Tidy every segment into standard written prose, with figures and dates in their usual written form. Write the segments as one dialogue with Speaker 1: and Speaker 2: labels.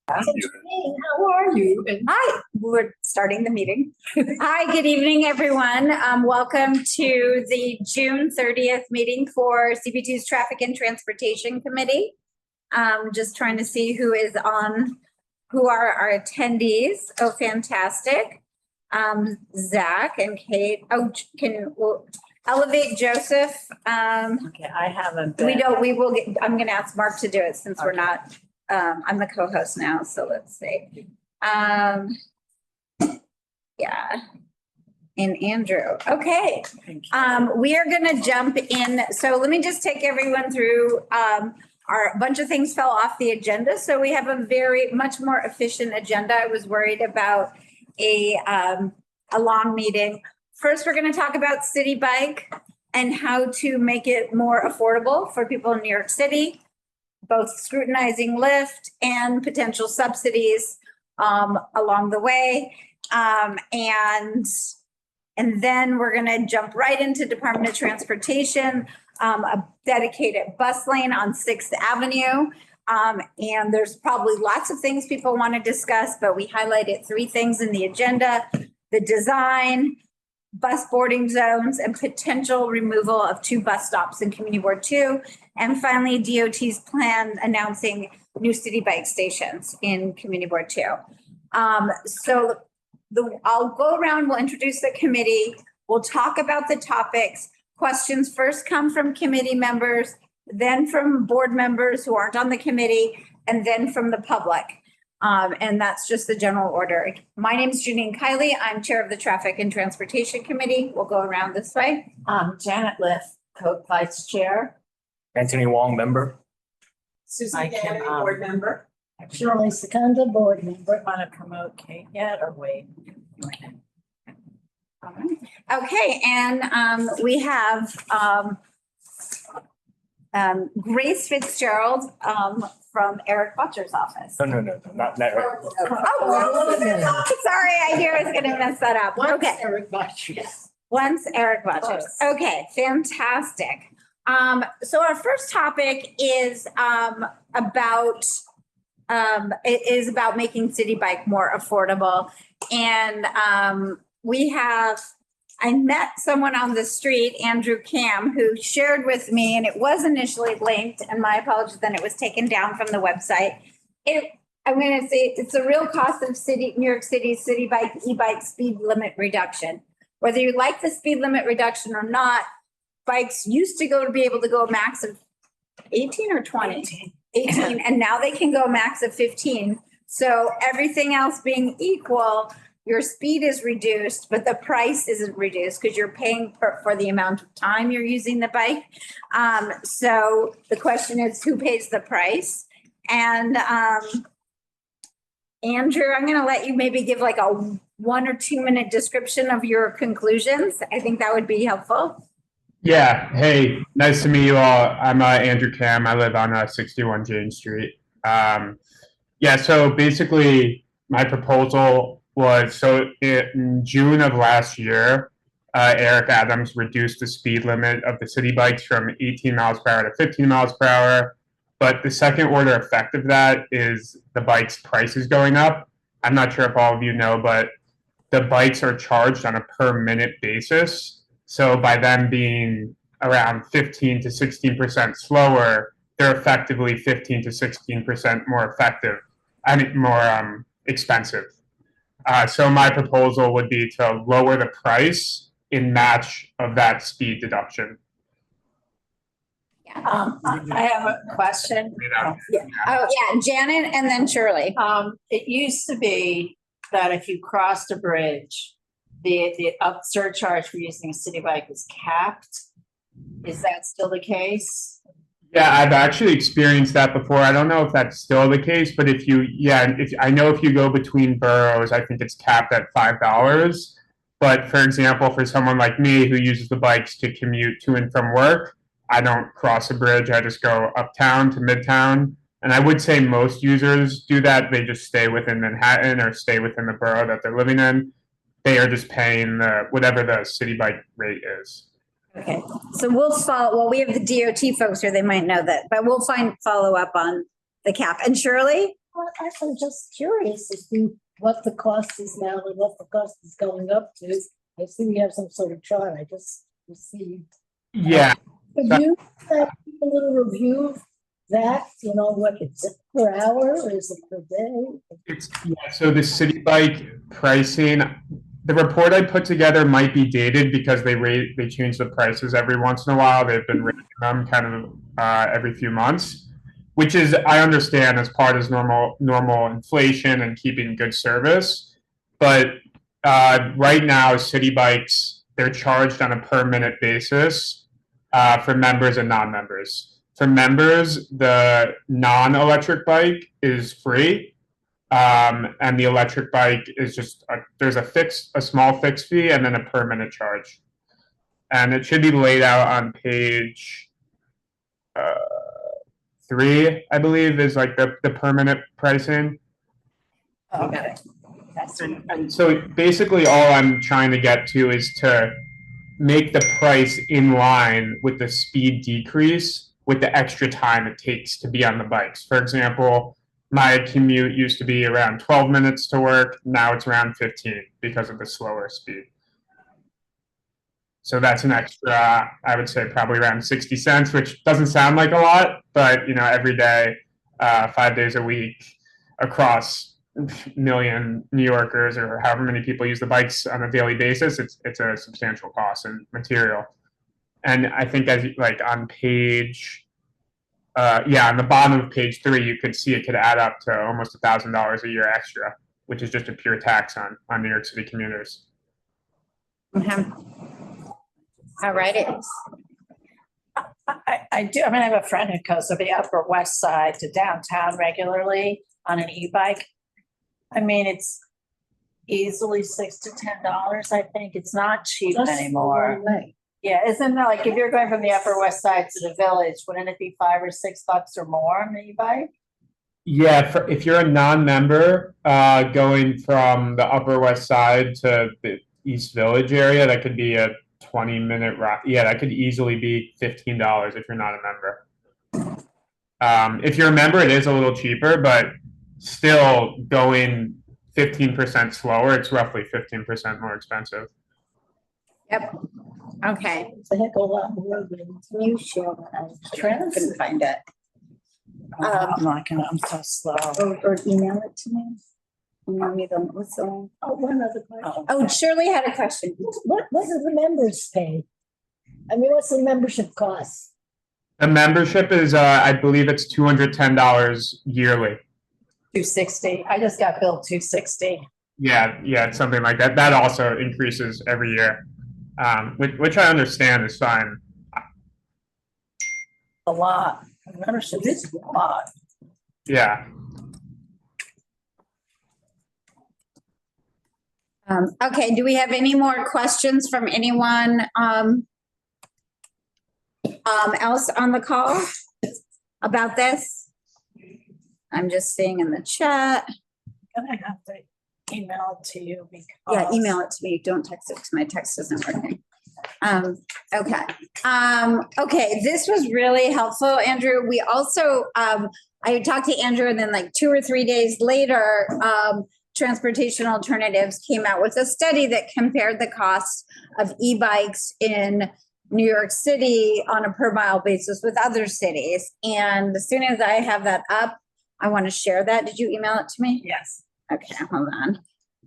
Speaker 1: Hey, how are you? Hi, we're starting the meeting. Hi, good evening, everyone. Welcome to the June 30th meeting for CB2's Traffic and Transportation Committee. Just trying to see who are our attendees. Oh, fantastic. Zach and Kate. Oh, we'll elevate Joseph.
Speaker 2: Okay, I haven't been.
Speaker 1: I'm going to ask Mark to do it since we're not. I'm the co-host now, so let's see. Yeah. And Andrew. Okay. We are going to jump in. So let me just take everyone through our bunch of things fell off the agenda. So we have a much more efficient agenda. I was worried about a long meeting. First, we're going to talk about Citi Bike and how to make it more affordable for people in New York City, both scrutinizing Lyft and potential subsidies along the way. And then we're going to jump right into Department of Transportation, a dedicated bus lane on 6th Avenue. And there's probably lots of things people want to discuss, but we highlighted 3 things in the agenda: the design, bus boarding zones, and potential removal of 2 bus stops in Community Board 2. And finally, DOT's plan announcing new Citi Bike stations in Community Board 2. I'll go around, we'll introduce the committee, we'll talk about the topics. Questions first come from committee members, then from board members who aren't on the committee, and then from the public. And that's just the general order. My name is Janine Kiley. I'm chair of the Traffic and Transportation Committee. We'll go around this way.
Speaker 2: Janet Liff, co-vice chair.
Speaker 3: Anthony Wong, member.
Speaker 4: Susan Kennedy, board member.
Speaker 2: Shirley Secunda, board member. Want to promote Kate yet or wait?
Speaker 1: Okay, and we have Grace Fitzgerald from Eric Butcher's office.
Speaker 3: No, not Eric.
Speaker 1: Oh, sorry, I knew I was going to mess that up. Okay.
Speaker 2: Eric Butchers.
Speaker 1: Once Eric Butchers. Okay, fantastic. So our first topic is about making Citi Bike more affordable. And I met someone on the street, Andrew Cam, who shared with me, and it was initially linked, and my apologies, then it was taken down from the website. I'm going to say it's the real cost of New York City's Citi Bike e-bike speed limit reduction. Whether you like the speed limit reduction or not, bikes used to be able to go a max of 18 or 20? 18, and now they can go a max of 15. So everything else being equal, your speed is reduced, but the price isn't reduced because you're paying for the amount of time you're using the bike. So the question is, who pays the price? And Andrew, I'm going to let you maybe give like a 1 or 2 minute description of your conclusions. I think that would be helpful.
Speaker 5: Yeah. Hey, nice to meet you all. I'm Andrew Cam. I live on 61 Jane Street. So basically my proposal was, so in June of last year, Eric Adams reduced the speed limit of the Citi Bikes from 18 miles per hour to 15 miles per hour. But the second order effect of that is the bike's price is going up. I'm not sure if all of you know, but the bikes are charged on a per minute basis. So by them being around 15 to 16% slower, they're effectively 15 to 16% more effective and more expensive. So my proposal would be to lower the price in match of that speed deduction.
Speaker 2: I have a question.
Speaker 1: Janet and then Shirley.
Speaker 2: It used to be that if you crossed a bridge, the surcharge for using a Citi Bike was capped. Is that still the case?
Speaker 5: Yeah, I've actually experienced that before. I don't know if that's still the case, but if you go between boroughs, I think it's capped at $5. But for example, for someone like me who uses the bikes to commute to and from work, I don't cross a bridge. I just go uptown to midtown. And I would say most users do that. They just stay within Manhattan or stay within the borough that they're living in. They are just paying whatever the Citi Bike rate is.
Speaker 1: Okay, so we'll follow. Well, we have the DOT folks here; they might know that, but we'll follow up on the cap. And Shirley,
Speaker 6: I'm just curious as to what the cost is now and what the cost is going up to. I see we have some sort of chart I just received.
Speaker 5: Yeah,
Speaker 6: Could you have a little review of that, you know, what it's per hour, or is it per day?
Speaker 5: so the Citi Bike pricing, the report I put together might be dated because they change the prices every once in a while. They've been raising them kind of every few months, which is, I understand, as part of normal inflation and keeping good service. But right now, Citi Bikes, they're charged on a per minute basis for members and non-members. For members, the non-electric bike is free, and the electric bike is just there's a small fixed fee and then a per minute charge, and it should be laid out on page 3, I believe, is like the per minute pricing.
Speaker 2: Okay.
Speaker 5: And so basically, all I'm trying to get to is to make the price in line with the speed decrease with the extra time it takes to be on the bikes. For example, my commute used to be around 12 minutes to work. Now it's around 15 because of the slower speed. So that's an extra, I would say probably around 60 cents, which doesn't sound like a lot, but you know, every day, 5 days a week across a million New Yorkers or however many people use the bikes on a daily basis, it's a substantial cost in material. And I think as like on page, on the bottom of page 3, you could see it could add up to almost $1,000 a year extra, which is just a pure tax on New York City commuters.
Speaker 1: All righty.
Speaker 2: I do. I mean, I have a friend who goes to the Upper West Side to downtown regularly on an e-bike. I mean, it's easily $6 to $10. I think it's not cheap
Speaker 6: Just
Speaker 2: anymore.
Speaker 6: one way.
Speaker 2: Yeah, isn't that like if you're going from the Upper West Side to the Village, wouldn't it be $5 or $6 or more on the e-bike?
Speaker 5: Yeah, if you're a non-member going from the Upper West Side to the East Village area, that could be a 20-minute ride. Yeah, that could easily be $15 if you're not a member. If you're a member, it is a little cheaper, but still going 15% slower, it's roughly 15% more expensive.
Speaker 1: Yep. Okay.
Speaker 6: It's a heck of a lot more than you share that.
Speaker 1: I couldn't find it.
Speaker 2: I'm not gonna, I'm so slow.
Speaker 6: Or email it to me.
Speaker 1: Email me the, what's the,
Speaker 6: Oh, one other question.
Speaker 1: oh, Shirley had a question.
Speaker 6: What do the members pay? I mean, what's the membership cost?
Speaker 5: The membership is, I believe it's $210 yearly.
Speaker 2: $260. I just got billed $260.
Speaker 5: Yeah, it's something like that. That also increases every year, which I understand is fine.
Speaker 2: A lot. Membership is a lot.
Speaker 5: Yeah.
Speaker 1: Okay, do we have any more questions from anyone else on the call about this? I'm just seeing in the chat.
Speaker 2: I'm gonna have to email it to you because.
Speaker 1: Yeah, email it to me. Don't text it to my text isn't working. Okay. Okay, this was really helpful, Andrew. We also, I talked to Andrew and then like 2 or 3 days later, Transportation Alternatives came out with a study that compared the cost of e-bikes in New York City on a per mile basis with other cities. And as soon as I have that up, I want to share that. Did you email it to me?
Speaker 2: Yes.
Speaker 1: Okay, hold on.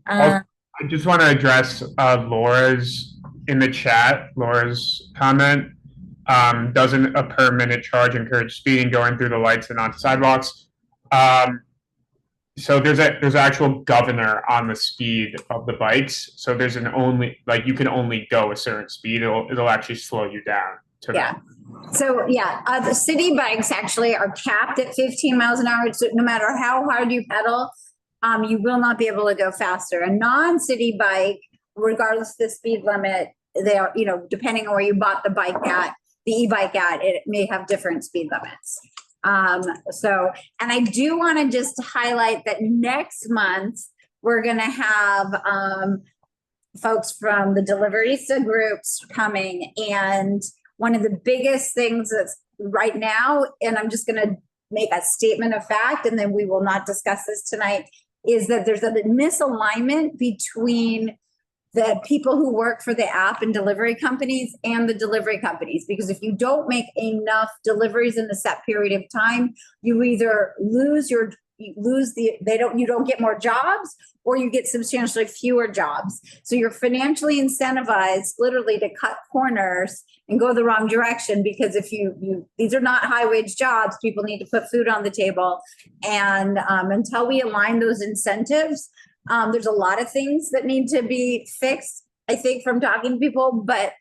Speaker 5: I just want to address Laura's in the chat. Laura's comment. Doesn't a per minute charge encourage speeding going through the lights and onto sidewalks? So there's actual governor on the speed of the bikes. So there's you can only go a certain speed. It'll actually slow you down to
Speaker 1: Yeah. So yeah, the city bikes actually are capped at 15 miles an hour. So no matter how hard you pedal, you will not be able to go faster. A non-city bike, regardless of the speed limit, they are, depending on where you bought the bike at, the e-bike at, it may have different speed limits. And I do want to just highlight that next month, we're going to have folks from the Deliverista groups coming. And one of the biggest things that's right now, and I'm just going to make a statement of fact, and then we will not discuss this tonight, is that there's a misalignment between the people who work for the app and delivery companies and the delivery companies. Because if you don't make enough deliveries in a set period of time, you either you don't get more jobs, or you get substantially fewer jobs. So you're financially incentivized literally to cut corners and go the wrong direction, because if these are not high wage jobs, people need to put food on the table. And until we align those incentives, there's a lot of things that need to be fixed, I think, from talking to people, but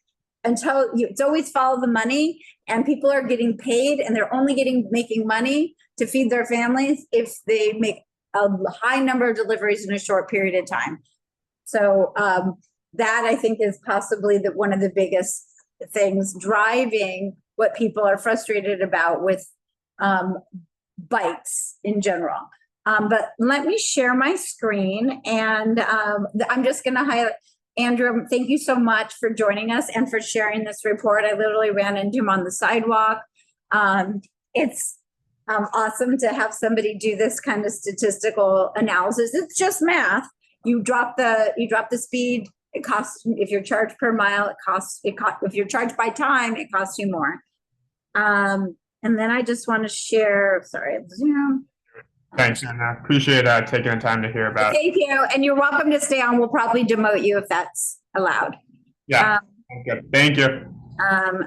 Speaker 1: it's always follow the money, and people are getting paid, and they're only making money to feed their families if they make a high number of deliveries in a short period of time. So that, I think, is possibly one of the biggest things driving what people are frustrated about with bikes in general. But let me share my screen, and I'm just going to highlight. Andrew, thank you so much for joining us and for sharing this report. I literally ran into him on the sidewalk. It's awesome to have somebody do this kind of statistical analysis. It's just math. You drop the speed, it costs, if you're charged per mile, if you're charged by time, it costs you more. And then I just want to share, Zoom.
Speaker 5: Thanks, and I appreciate taking the time to hear about.
Speaker 1: Thank you, and you're welcome to stay on. We'll probably demote you if that's allowed.
Speaker 5: Yeah, good. Thank you.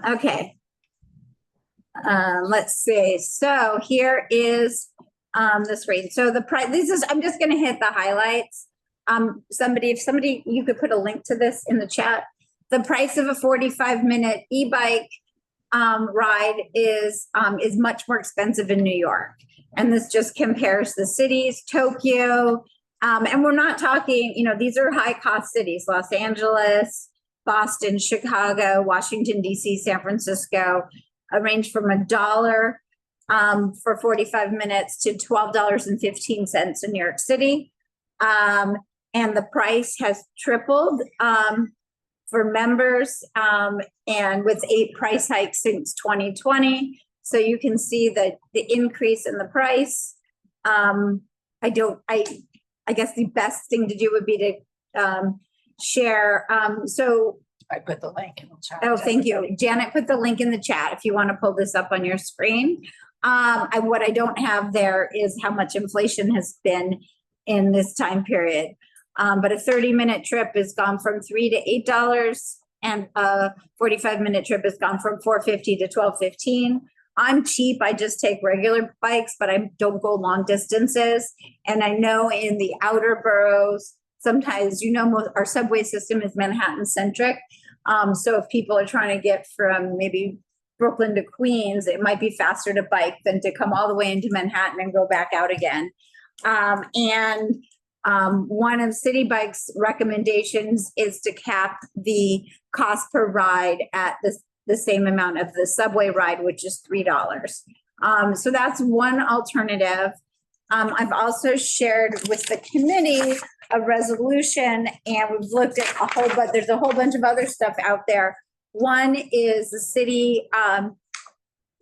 Speaker 1: Okay. Let's see. So here is the screen. So the price. I'm just going to hit the highlights. If somebody, you could put a link to this in the chat. The price of a 45-minute e-bike ride is much more expensive in New York. And this just compares the cities, Tokyo, and we're not talking, these are high cost cities, Los Angeles, Boston, Chicago, Washington, DC, San Francisco, range from $1 for 45 minutes to $12.15 in New York City. And the price has tripled for members, and with 8 price hikes since 2020. So you can see that the increase in the price. I guess the best thing to do would be to share. So
Speaker 2: I put the link in the chat.
Speaker 1: oh, thank you. Janet put the link in the chat if you want to pull this up on your screen. What I don't have there is how much inflation has been in this time period. But a 30-minute trip has gone from $3 to $8, and a 45-minute trip has gone from $4.50 to $12.15. I'm cheap. I just take regular bikes, but I don't go long distances. And I know in the outer boroughs, sometimes, our subway system is Manhattan centric. So if people are trying to get from maybe Brooklyn to Queens, it might be faster to bike than to come all the way into Manhattan and go back out again. One of Citi Bike's recommendations is to cap the cost per ride at the same amount of the subway ride, which is $3. So that's one alternative. I've also shared with the committee a resolution, and we've looked at there's a whole bunch of other stuff out there. One is the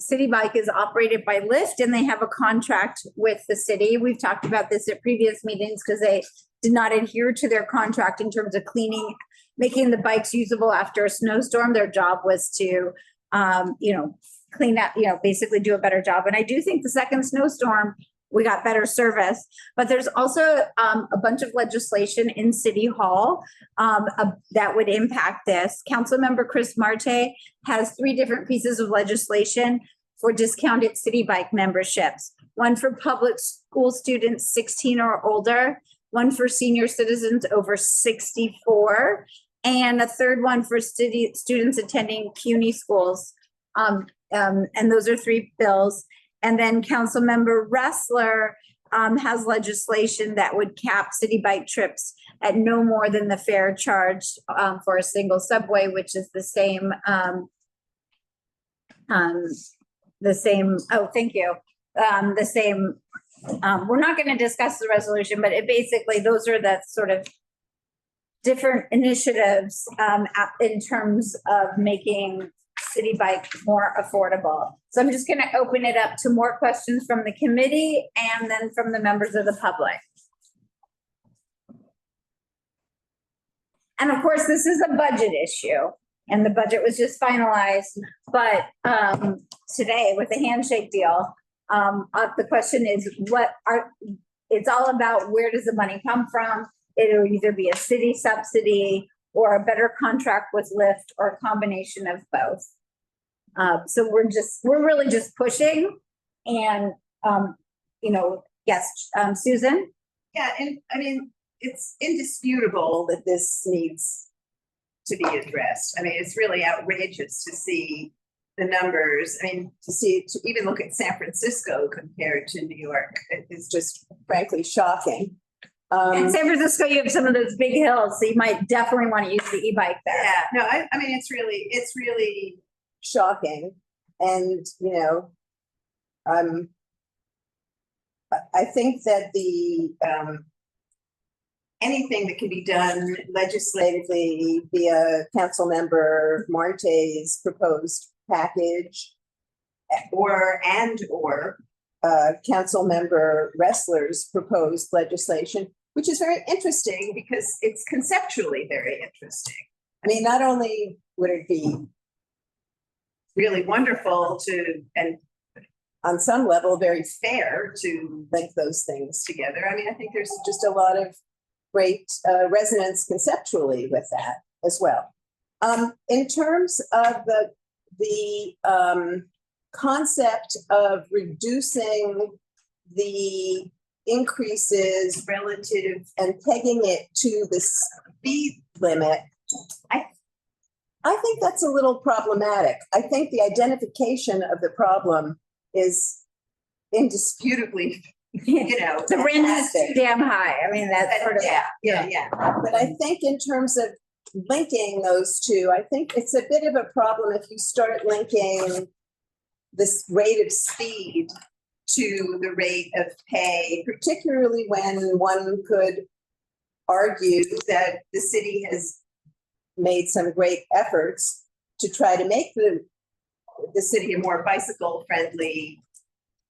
Speaker 1: Citi Bike is operated by Lyft, and they have a contract with the city. We've talked about this at previous meetings because they did not adhere to their contract in terms of making the bikes usable after a snowstorm. Their job was to, clean up, basically do a better job. And I do think the second snowstorm, we got better service. But there's also a bunch of legislation in City Hall that would impact this. Councilmember Chris Marte has 3 different pieces of legislation for discounted Citi Bike memberships. One for public school students 16 or older, one for senior citizens over 64, and a third one for students attending CUNY schools. And those are 3 bills. And then Councilmember Ressler has legislation that would cap Citi Bike trips at no more than the fare charged for a single subway, which is the same. Oh, thank you. The same. We're not going to discuss the resolution, but basically those are the sort of different initiatives in terms of making City Bike more affordable. So I'm just going to open it up to more questions from the committee and then from the members of the public. And of course, this is a budget issue and the budget was just finalized, but today with the handshake deal, the question is it's all about where does the money come from? It'll either be a city subsidy or a better contract with Lyft or a combination of both. So we're really just pushing and, yes, Susan?
Speaker 4: Yeah, and I mean, it's indisputable that this needs to be addressed. I mean, it's really outrageous to see the numbers. I mean, to even look at San Francisco compared to New York is just frankly shocking.
Speaker 1: In San Francisco, you have some of those big hills, so you might definitely want to use the e-bike there.
Speaker 4: Yeah, no, I mean, it's really shocking. And, I think that anything that can be done legislatively via Councilmember Marte's proposed package or Councilmember Ressler's proposed legislation, which is very interesting because it's conceptually very interesting. I mean, not only would it be really wonderful and on some level very fair to link those things together. I mean, I think there's just a lot of great resonance conceptually with that as well. In terms of the concept of reducing the increases relative and pegging it to the speed limit, I think that's a little problematic. I think the identification of the problem is indisputably,
Speaker 1: The rent is too damn high. I mean, that's sort of.
Speaker 4: Yeah. But I think in terms of linking those two, I think it's a bit of a problem if you start linking this rate of speed to the rate of pay, particularly when one could argue that the city has made some great efforts to try to make the city a more bicycle-friendly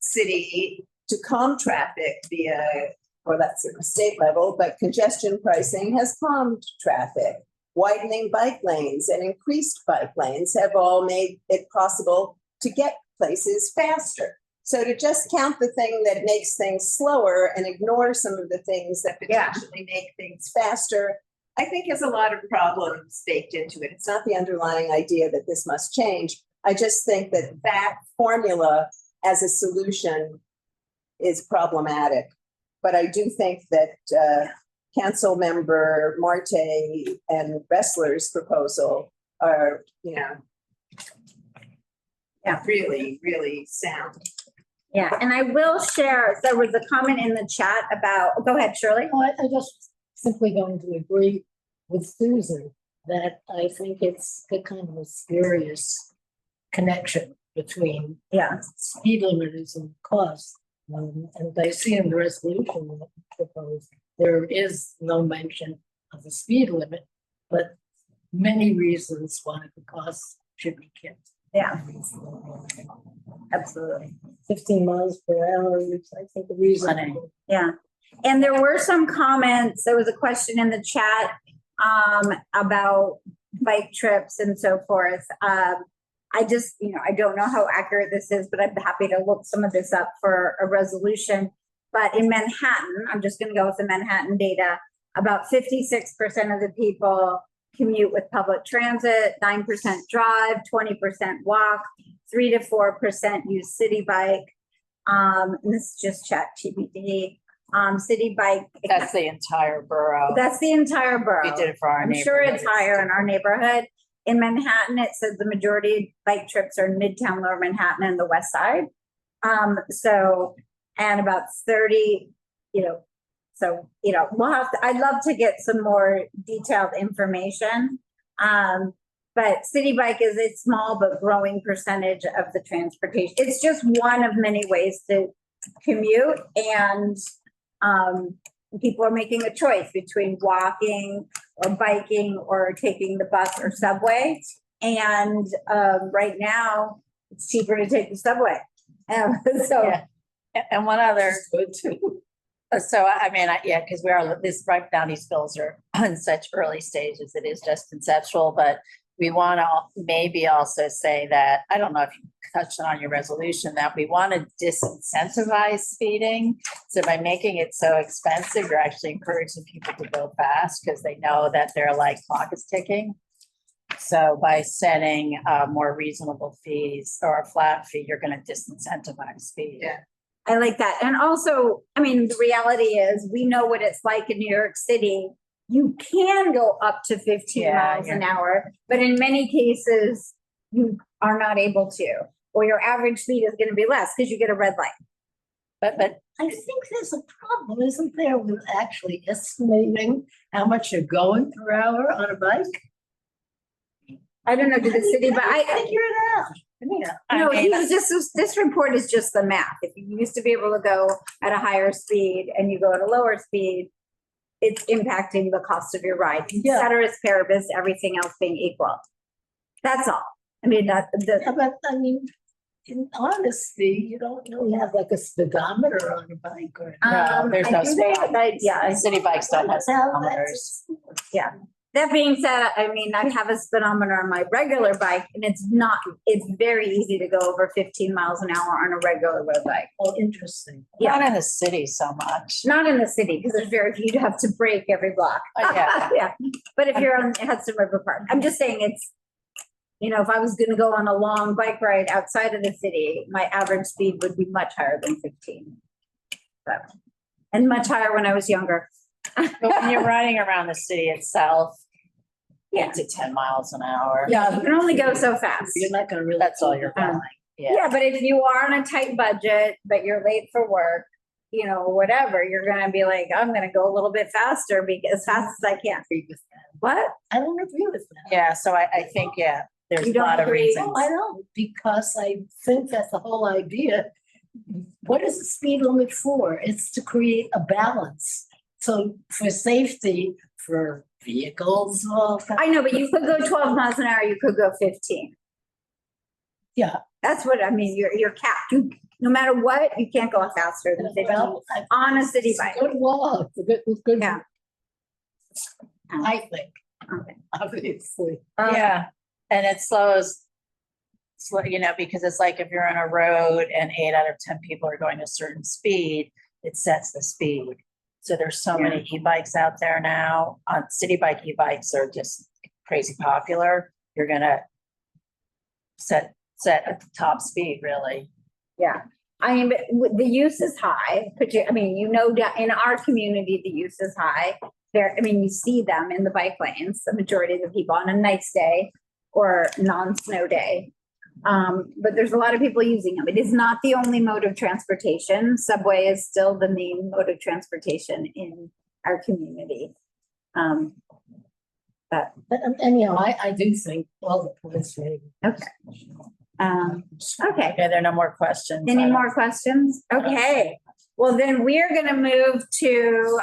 Speaker 4: city to calm traffic that's at the state level, but congestion pricing has calmed traffic. Widening bike lanes and increased bike lanes have all made it possible to get places faster. So to just count the thing that makes things slower and ignore some of the things that potentially make things faster, I think has a lot of problems baked into it. It's not the underlying idea that this must change. I just think that formula as a solution is problematic. But I do think that Councilmember Marte and Ressler's proposal are, really, really sound.
Speaker 1: Yeah, and I will share, there was a comment in the chat about, go ahead, Shirley.
Speaker 6: I just simply going to agree with Susan that I think it's a kind of a spurious connection between speed limiters and cost. And I see in the resolution that proposed, there is no mention of the speed limit, but many reasons why the cost should be kept.
Speaker 1: Yeah, absolutely.
Speaker 6: 15 miles per hour, I think the reason.
Speaker 1: Yeah. And there were some comments. There was a question in the chat about bike trips and so forth. I just, I don't know how accurate this is, but I'm happy to look some of this up for a resolution. But in Manhattan, I'm just going to go with the Manhattan data, about 56% of the people commute with public transit, 9% drive, 20% walk, 3 to 4% use Citi Bike. And this is just chat TBD. Citi Bike.
Speaker 2: That's the entire borough.
Speaker 1: That's the entire borough.
Speaker 2: We did it for our
Speaker 1: I'm
Speaker 2: neighborhood.
Speaker 1: sure it's higher in our neighborhood. In Manhattan, it says the majority of bike trips are in Midtown, Lower Manhattan, and the West Side. And about 30, we'll have to, I'd love to get some more detailed information. But Citi Bike is a small but growing percentage of the transportation. It's just one of many ways to commute, and people are making a choice between walking or biking or taking the bus or subway. And right now, it's cheaper to take the subway. So,
Speaker 2: Yeah. And one other,
Speaker 6: Good too.
Speaker 2: so I mean, yeah, because we are, this right now, these bills are in such early stages, it is just conceptual, but we want to maybe also say that, I don't know if you touched on your resolution, that we want to disincentivize speeding. So by making it so expensive, you're actually encouraging people to go fast because they know that their like clock is ticking. So by setting more reasonable fees or a flat fee, you're going to disincentivize speed.
Speaker 1: Yeah. I like that. And also, I mean, the reality is we know what it's like in New York City. You can go up to 15
Speaker 2: Yeah,
Speaker 1: miles an hour, but in many cases, you are not able to, or your average speed is going to be less because you get a red light.
Speaker 2: But
Speaker 6: I think there's a problem, isn't there, with actually estimating how much you're going per hour on a bike?
Speaker 1: I don't know, to the city, but I,
Speaker 6: Figure it out. Yeah.
Speaker 1: no, he was just, this report is just the math. If you used to be able to go at a higher speed and you go at a lower speed, it's impacting the cost of your ride,
Speaker 6: Yeah.
Speaker 1: ceteris paribus, everything else being equal. That's all. I mean,
Speaker 6: Yeah,
Speaker 1: the,
Speaker 6: but I mean, in honesty, you don't really have like a speedometer on a bike or.
Speaker 2: No, there's
Speaker 1: I
Speaker 2: no
Speaker 1: do they- yeah,
Speaker 2: city bikes don't have speedometers.
Speaker 1: that being said, I mean, I have a speedometer on my regular bike and it's very easy to go over 15 miles an hour on a regular road bike.
Speaker 6: Oh, interesting.
Speaker 1: Yeah.
Speaker 2: Not in the city so much.
Speaker 1: Not in the city, because there's very few, you have to brake every block.
Speaker 2: Yeah.
Speaker 1: Yeah, but if you're on Hudson River Park, I'm just saying it's, you know, if I was gonna go on a long bike ride outside of the city, my average speed would be much higher than 15. But, and much higher when I was younger.
Speaker 2: But when you're riding around the city itself,
Speaker 1: Yeah.
Speaker 2: 8 to 10 miles an hour.
Speaker 1: Yeah, you can only go so fast.
Speaker 6: You're not gonna really.
Speaker 2: That's all you're going. Yeah.
Speaker 1: Yeah, but if you are on a tight budget, but you're late for work, you know, whatever, you're gonna be like, I'm gonna go a little bit faster as fast as I can.
Speaker 6: Agree with that.
Speaker 1: What?
Speaker 6: I don't agree with that.
Speaker 2: Yeah, so I think, yeah, there's
Speaker 1: You
Speaker 2: a
Speaker 1: don't
Speaker 2: lot of
Speaker 1: agree?
Speaker 2: reasons.
Speaker 6: No, I don't, because I think that's the whole idea. What is the speed limit for? It's to create a balance. So for safety, for vehicles, all that.
Speaker 1: I know, but you could go 12 miles an hour, you could go 15.
Speaker 6: Yeah.
Speaker 1: That's what, I mean, you're capped. No matter what, you can't go faster than 15
Speaker 6: Well, I-
Speaker 1: on a city
Speaker 6: it's a
Speaker 1: bike.
Speaker 6: good law, it's good.
Speaker 1: Yeah.
Speaker 6: I think,
Speaker 1: Okay.
Speaker 6: obviously.
Speaker 2: Yeah, and it slows, you know, because it's like if you're on a road and 8 out of 10 people are going a certain speed, it sets the speed. So there's so many e-bikes out there now. City bike e-bikes are just crazy popular. You're gonna set at the top speed, really.
Speaker 1: Yeah. I mean, but the use is high, I mean, you know, in our community, the use is high. There, I mean, you see them in the bike lanes, the majority of the people on a nice day or non-snow day. But there's a lot of people using them. It is not the only mode of transportation. Subway is still the main mode of transportation in our community. But,
Speaker 6: But anyhow, I do think all the points made.
Speaker 1: okay. Okay.
Speaker 2: Okay, there are no more questions.
Speaker 1: Any more questions? Okay. Well, then we're gonna move to,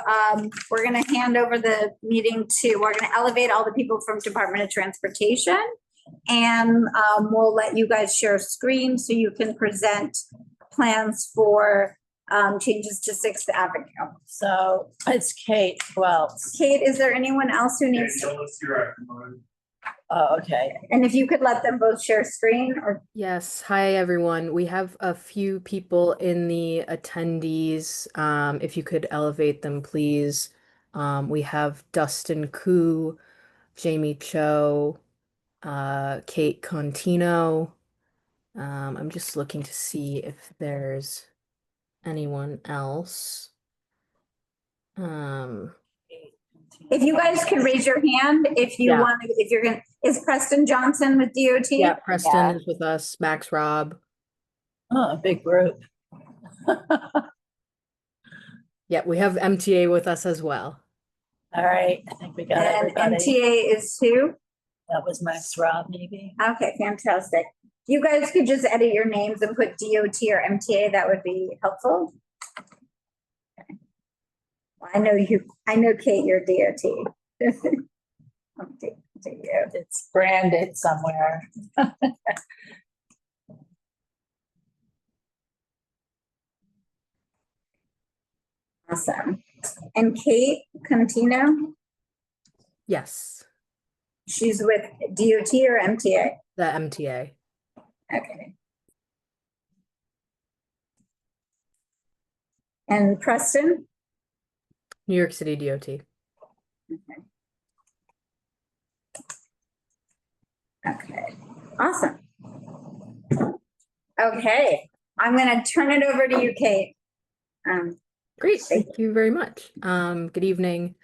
Speaker 1: we're gonna hand over the meeting to, we're gonna elevate all the people from Department of Transportation. And we'll let you guys share screen so you can present plans for changes to 6th Avenue.
Speaker 2: So it's Kate Wells.
Speaker 1: Kate, is there anyone else who needs,
Speaker 2: Oh, okay.
Speaker 1: and if you could let them both share screen or,
Speaker 7: Yes, hi everyone. We have a few people in the attendees. If you could elevate them, please. We have Dustin Koo, Jamie Cho, Kate Contino. I'm just looking to see if there's anyone else.
Speaker 1: if you guys could raise your hand, if you
Speaker 7: Yeah.
Speaker 1: want, if you're gonna, is Preston Johnson with DOT?
Speaker 7: Yeah, Preston is with us, Max Rob.
Speaker 2: Oh, a big group.
Speaker 7: Yeah, we have MTA with us as well.
Speaker 2: All right, I think we got
Speaker 1: And
Speaker 2: everybody.
Speaker 1: MTA is who?
Speaker 2: That was Max Rob, maybe.
Speaker 1: Okay, fantastic. You guys could just edit your names and put DOT or MTA, that would be helpful. Okay. Well, I know Kate, you're DOT. Okay. to you.
Speaker 2: It's branded somewhere.
Speaker 1: Awesome. And Kate Contino,
Speaker 7: Yes,
Speaker 1: she's with DOT or MTA?
Speaker 7: the MTA.
Speaker 1: Okay. And Preston?
Speaker 7: New York City DOT.
Speaker 1: Okay, awesome. Okay, I'm gonna turn it over to you, Kate.
Speaker 7: Great, thank you very much. Good evening.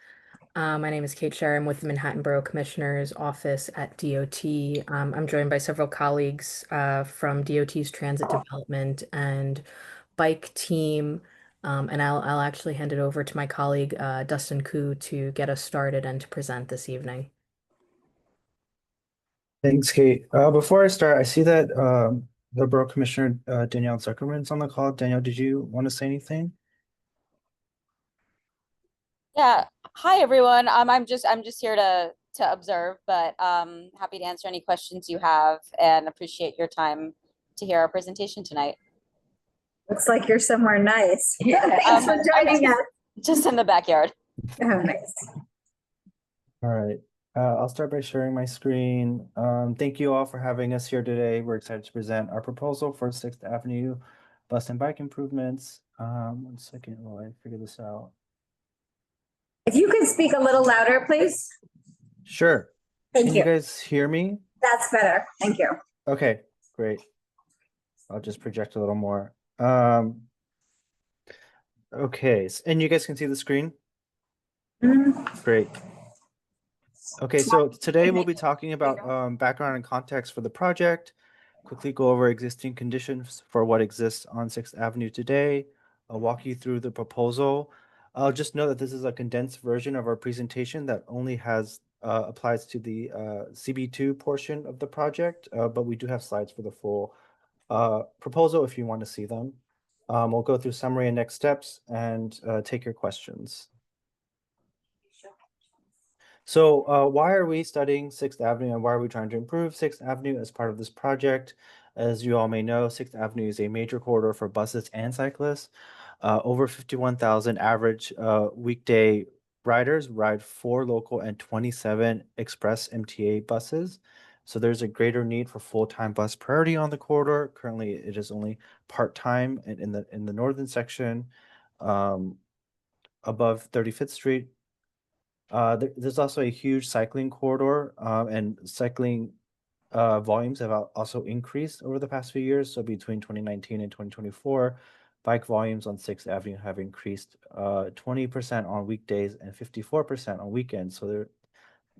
Speaker 7: My name is Kate Sher. I'm with the Manhattan Borough Commissioner's Office at DOT. I'm joined by several colleagues from DOT's Transit Development and Bike team. And I'll actually hand it over to my colleague Dustin Koo to get us started and to present this evening.
Speaker 8: Thanks, Kate. Before I start, I see that the Borough Commissioner Danielle Zuckerman's on the call. Danielle, did you want to say anything?
Speaker 9: Yeah. Hi, everyone. I'm just here to observe, but happy to answer any questions you have and appreciate your time to hear our presentation tonight.
Speaker 1: Looks like you're somewhere nice.
Speaker 2: Yeah.
Speaker 1: Thanks for joining us.
Speaker 9: Just in the backyard.
Speaker 1: Oh, nice.
Speaker 8: All right. I'll start by sharing my screen. Thank you all for having us here today. We're excited to present our proposal for 6th Avenue bus and bike improvements. 1 second while I figure this out.
Speaker 1: If you could speak a little louder, please.
Speaker 8: Sure.
Speaker 1: Thank
Speaker 8: Can
Speaker 1: you.
Speaker 8: you guys hear me?
Speaker 1: That's better. Thank you.
Speaker 8: Okay, great. I'll just project a little more. Okay, and you guys can see the screen?
Speaker 1: Mhm.
Speaker 8: Great. Okay, so today we'll be talking about background and context for the project, quickly go over existing conditions for what exists on 6th Avenue today. I'll walk you through the proposal. I'll just note that this is a condensed version of our presentation that only has applies to the CB2 portion of the project, but we do have slides for the full proposal if you want to see them. We'll go through summary and next steps and take your questions. So why are we studying 6th Avenue and why are we trying to improve 6th Avenue as part of this project? As you all may know, 6th Avenue is a major corridor for buses and cyclists. Over 51,000 average weekday riders ride 4 local and 27 express MTA buses. So there's a greater need for full-time bus priority on the corridor. Currently, it is only part-time in the northern section above 35th Street. There's also a huge cycling corridor, and cycling volumes have also increased over the past few years. So between 2019 and 2024, bike volumes on 6th Avenue have increased 20% on weekdays and 54% on weekends. So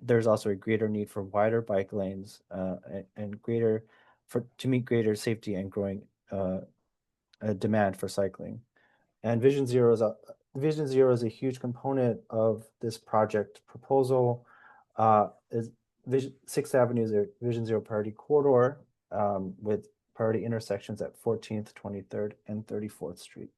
Speaker 8: there's also a greater need for wider bike lanes and to meet greater safety and growing demand for cycling. And Vision Zero is a huge component of this project proposal. 6th Avenue is a Vision Zero priority corridor with priority intersections at 14th, 23rd, and 34th Street.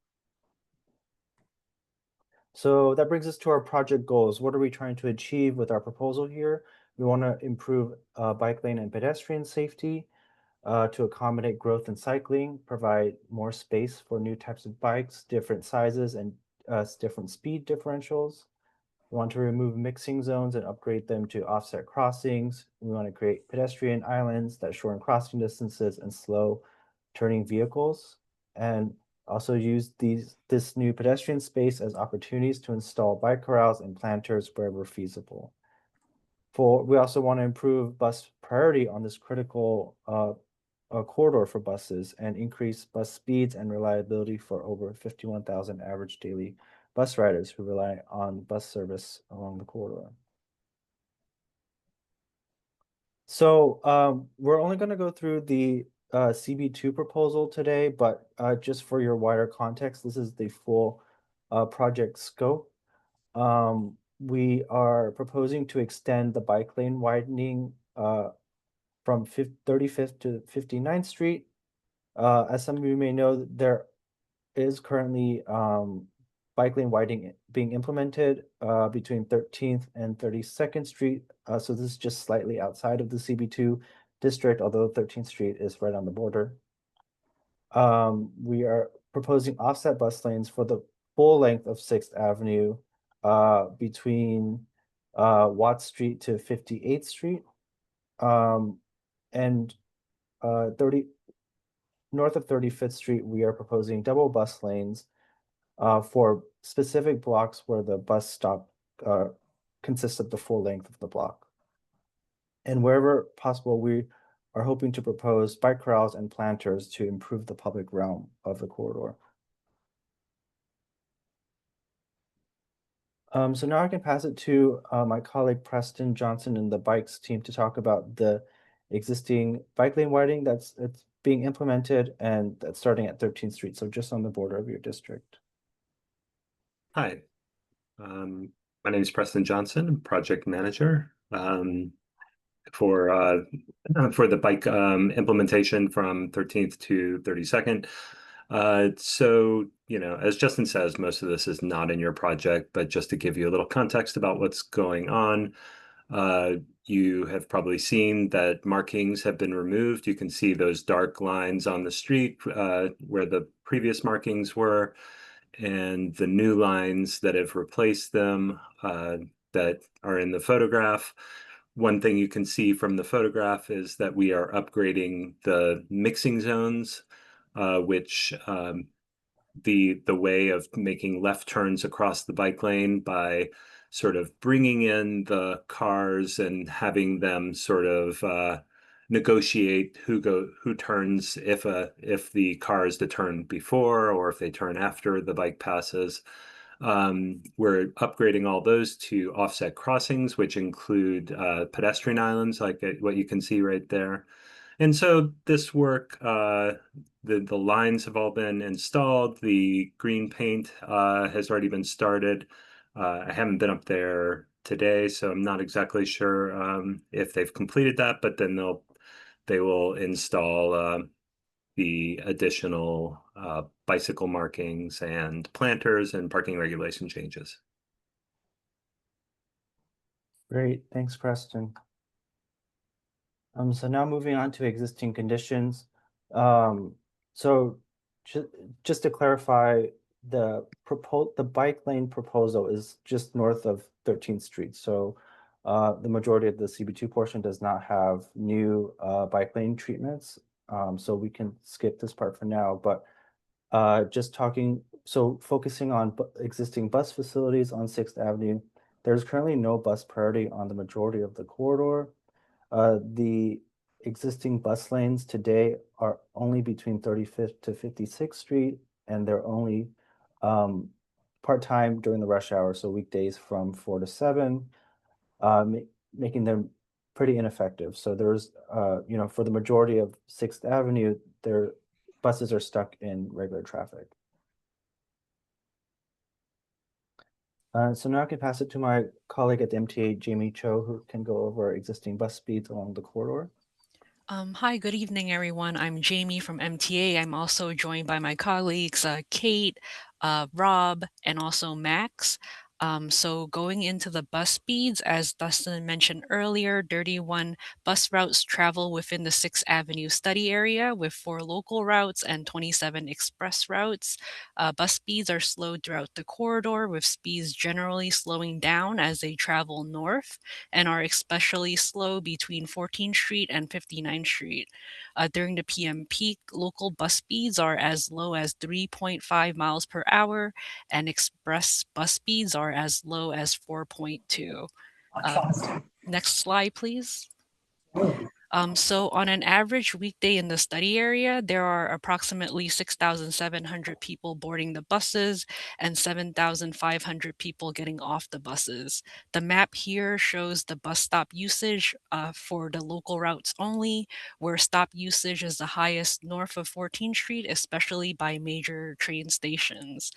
Speaker 8: So that brings us to our project goals. What are we trying to achieve with our proposal here? We want to improve bike lane and pedestrian safety to accommodate growth in cycling, provide more space for new types of bikes, different sizes, and different speed differentials. We want to remove mixing zones and upgrade them to offset crossings. We want to create pedestrian islands that shorten crossing distances and slow turning vehicles, and also use this new pedestrian space as opportunities to install bike corrals and planters wherever feasible. We also want to improve bus priority on this critical corridor for buses and increase bus speeds and reliability for over 51,000 average daily bus riders who rely on bus service along the corridor. So we're only going to go through the CB2 proposal today, but just for your wider context, this is the full project scope. We are proposing to extend the bike lane widening from 35th to 59th Street. As some of you may know, there is currently bike lane widening being implemented between 13th and 32nd Street. So this is just slightly outside of the CB2 district, although 13th Street is right on the border. We are proposing offset bus lanes for the full length of 6th Avenue between Watt Street to 58th Street. And 30 north of 35th Street, we are proposing double bus lanes for specific blocks where the bus stop consists of the full length of the block. And wherever possible, we are hoping to propose bike corrals and planters to improve the public realm of the corridor. So now I can pass it to my colleague Preston Johnson and the bikes team to talk about the existing bike lane widening it's being implemented, and that's starting at 13th Street, so just on the border of your district.
Speaker 10: Hi, my name is Preston Johnson, I'm project manager for the bike implementation from 13th to 32nd. So, you know, as Justin says, most of this is not in your project, but just to give you a little context about what's going on, you have probably seen that markings have been removed. You can see those dark lines on the street where the previous markings were, and the new lines that have replaced them that are in the photograph. One thing you can see from the photograph is that we are upgrading the mixing zones, which the way of making left turns across the bike lane by sort of bringing in the cars and having them sort of negotiate who turns if the car is to turn before or if they turn after the bike passes. We're upgrading all those to offset crossings, which include pedestrian islands like what you can see right there. And so this work, the lines have all been installed. The green paint has already been started. I haven't been up there today, so I'm not exactly sure if they've completed that, but then they will install the additional bicycle markings and planters and parking regulation changes.
Speaker 8: Great, thanks, Preston. So now moving on to existing conditions. So just to clarify, the bike lane proposal is just north of 13th Street. So the majority of the CB2 portion does not have new bike lane treatments. So we can skip this part for now, but focusing on existing bus facilities on 6th Avenue, there's currently no bus priority on the majority of the corridor. The existing bus lanes today are only between 35th to 56th Street, and they're only part-time during the rush hour, so weekdays from 4 to 7, making them pretty ineffective. So there's, for the majority of 6th Avenue, their buses are stuck in regular traffic. So now I can pass it to my colleague at the MTA, Jamie Cho, who can go over existing bus speeds along the corridor.
Speaker 11: Hi, good evening, everyone. I'm Jamie from MTA. I'm also joined by my colleagues, Kate, Rob, and also Max. So going into the bus speeds, as Dustin mentioned earlier, 31 bus routes travel within the 6th Avenue study area with 4 local routes and 27 express routes. Bus speeds are slowed throughout the corridor, with speeds generally slowing down as they travel north and are especially slow between 14th Street and 59th Street. During the PM peak, local bus speeds are as low as 3.5 miles per hour, and express bus speeds are as low as 4.2. Next slide, please. So on an average weekday in the study area, there are approximately 6,700 people boarding the buses and 7,500 people getting off the buses. The map here shows the bus stop usage for the local routes only, where stop usage is the highest north of 14th Street, especially by major train stations.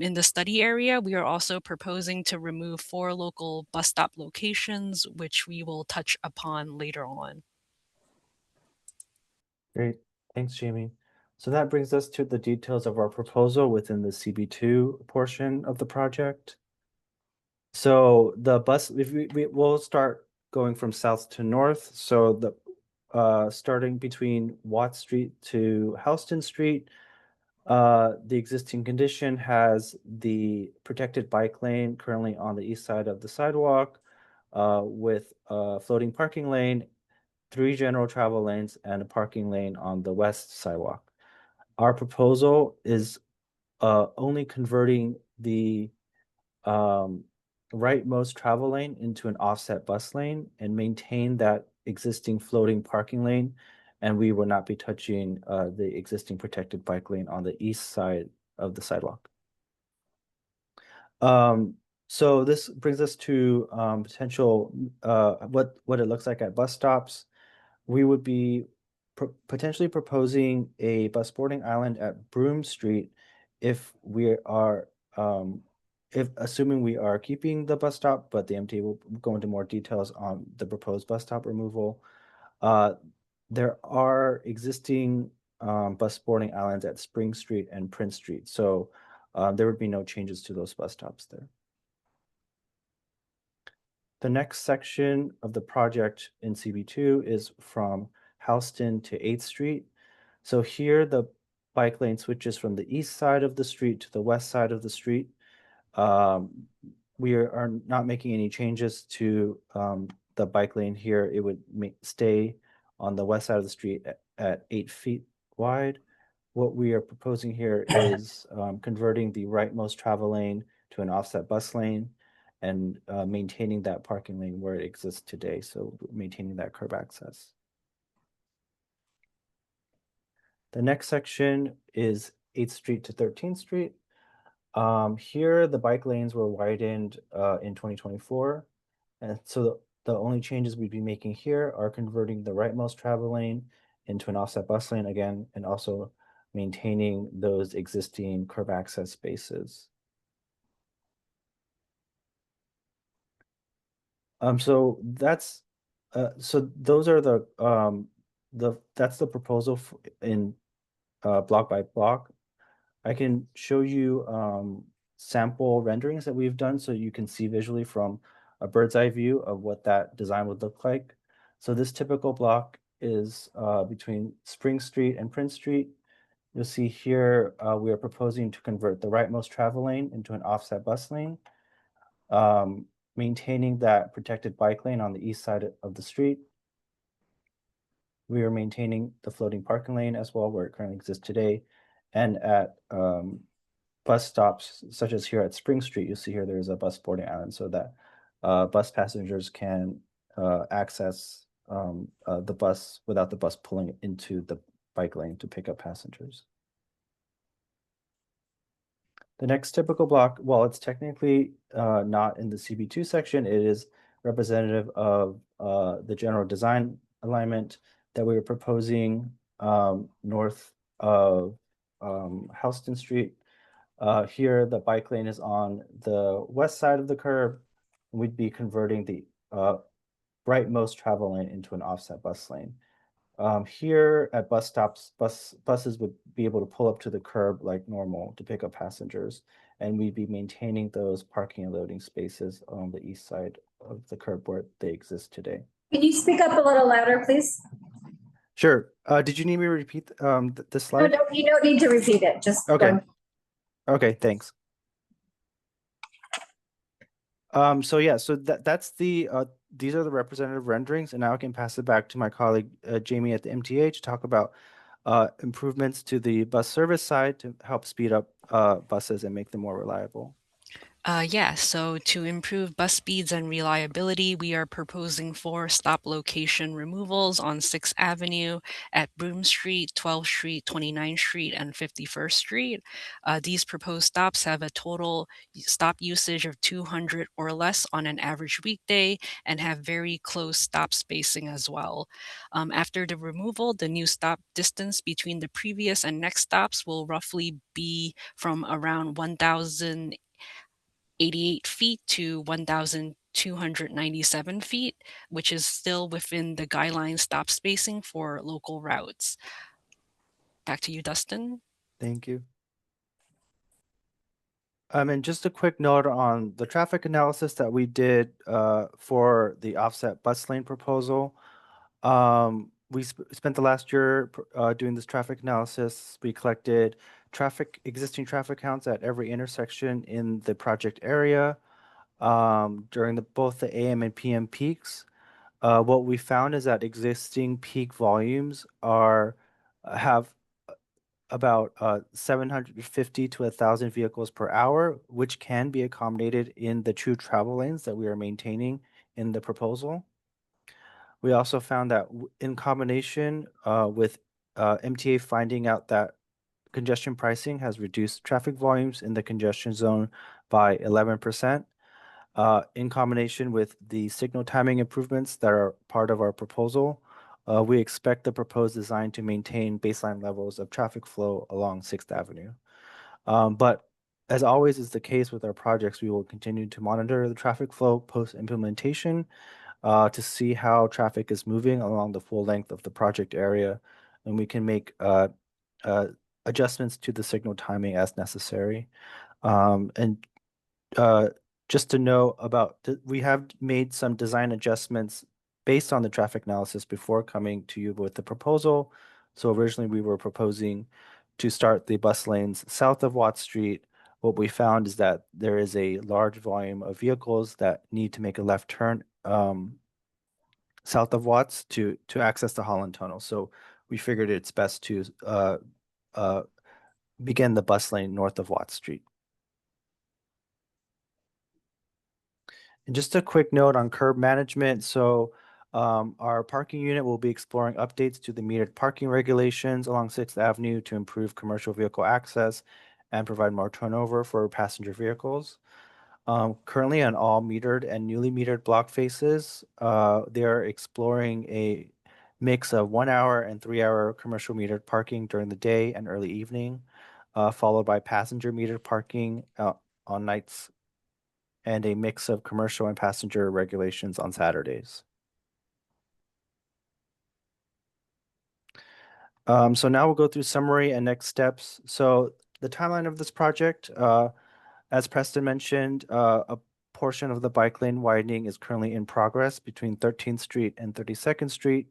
Speaker 11: In the study area, we are also proposing to remove 4 local bus stop locations, which we will touch upon later on.
Speaker 8: Great, thanks, Jamie. So that brings us to the details of our proposal within the CB2 portion of the project. So the bus, if we'll start going from south to north. So the starting between Watt Street to Hudson Street, the existing condition has the protected bike lane currently on the east side of the sidewalk, with a floating parking lane, 3 general travel lanes, and a parking lane on the west sidewalk. Our proposal is only converting the rightmost travel lane into an offset bus lane and maintain that existing floating parking lane. And we will not be touching the existing protected bike lane on the east side of the sidewalk. So this brings us to potential what it looks like at bus stops. We would be potentially proposing a bus boarding island at Broome Street if we are if assuming we are keeping the bus stop, but the MTA will go into more details on the proposed bus stop removal. There are existing bus boarding islands at Spring Street and Prince Street, so there would be no changes to those bus stops there. The next section of the project in CB2 is from Houston to 8th Street. So here the bike lane switches from the east side of the street to the west side of the street. We are not making any changes to the bike lane here. It would stay on the west side of the street at 8 feet wide. What we are proposing here is converting the rightmost travel lane to an offset bus lane and maintaining that parking lane where it exists today. So maintaining that curb access. The next section is 8th Street to 13th Street. Here, the bike lanes were widened in 2024. And so the only changes we'd be making here are converting the rightmost travel lane into an offset bus lane again, and also maintaining those existing curb access spaces. So that's so those are that's the proposal in block by block. I can show you sample renderings that we've done so you can see visually from a bird's eye view of what that design would look like. So this typical block is between Spring Street and Prince Street. You'll see here we are proposing to convert the rightmost travel lane into an offset bus lane, maintaining that protected bike lane on the east side of the street. We are maintaining the floating parking lane as well where it currently exists today. And at bus stops, such as here at Spring Street, you'll see here there's a bus boarding island so that bus passengers can access the bus without the bus pulling into the bike lane to pick up passengers. The next typical block, while it's technically not in the CB2 section, it is representative of the general design alignment that we were proposing north of Houston Street. Here, the bike lane is on the west side of the curb. We'd be converting the rightmost travel lane into an offset bus lane. Here at bus stops, buses would be able to pull up to the curb like normal to pick up passengers, and we'd be maintaining those parking and loading spaces on the east side of the curb where they exist today.
Speaker 1: Can you speak up a little louder, please?
Speaker 8: Sure. Did you need me to repeat the slide?
Speaker 1: No, you don't need to repeat it. Just
Speaker 8: okay. Okay, thanks. So yeah, so that's the these are the representative renderings, and now I can pass it back to my colleague Jamie at the MTA to talk about improvements to the bus service side to help speed up buses and make them more reliable.
Speaker 11: Yeah, so to improve bus speeds and reliability, we are proposing 4 stop location removals on 6th Avenue at Broome Street, 12th Street, 29th Street, and 51st Street. These proposed stops have a total stop usage of 200 or less on an average weekday and have very close stop spacing as well. After the removal, the new stop distance between the previous and next stops will roughly be from around 1,088 feet to 1,297 feet, which is still within the guideline stop spacing for local routes. Back to you, Dustin.
Speaker 8: Thank you. And just a quick note on the traffic analysis that we did for the offset bus lane proposal. We spent the last year doing this traffic analysis. We collected existing traffic counts at every intersection in the project area during both the AM and PM peaks. What we found is that existing peak volumes have about 750 to 1,000 vehicles per hour, which can be accommodated in the true travel lanes that we are maintaining in the proposal. We also found that in combination with MTA finding out that congestion pricing has reduced traffic volumes in the congestion zone by 11%, in combination with the signal timing improvements that are part of our proposal, we expect the proposed design to maintain baseline levels of traffic flow along 6th Avenue. But as always is the case with our projects, we will continue to monitor the traffic flow post-implementation to see how traffic is moving along the full length of the project area, and we can make adjustments to the signal timing as necessary. Just to know about, we have made some design adjustments based on the traffic analysis before coming to you with the proposal. So originally we were proposing to start the bus lanes south of Watt Street. What we found is that there is a large volume of vehicles that need to make a left turn south of Watts to access the Holland Tunnel. So we figured it's best to begin the bus lane north of Watt Street. And just a quick note on curb management. So our parking unit will be exploring updates to the metered parking regulations along 6th Avenue to improve commercial vehicle access and provide more turnover for passenger vehicles. Currently on all metered and newly metered block faces, they are exploring a mix of 1 hour and 3 hour commercial metered parking during the day and early evening, followed by passenger metered parking on nights, and a mix of commercial and passenger regulations on Saturdays. So now we'll go through summary and next steps. So the timeline of this project, as Preston mentioned, a portion of the bike lane widening is currently in progress between 13th Street and 32nd Street.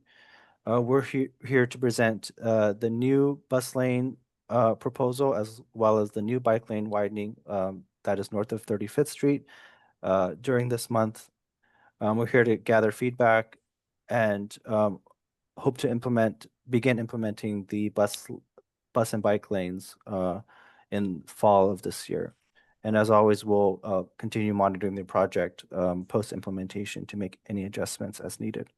Speaker 8: We're here to present the new bus lane proposal as well as the new bike lane widening that is north of 35th Street during this month. We're here to gather feedback and hope to begin implementing the bus and bike lanes in fall of this year. And as always, we'll continue monitoring the project post-implementation to make any adjustments as needed.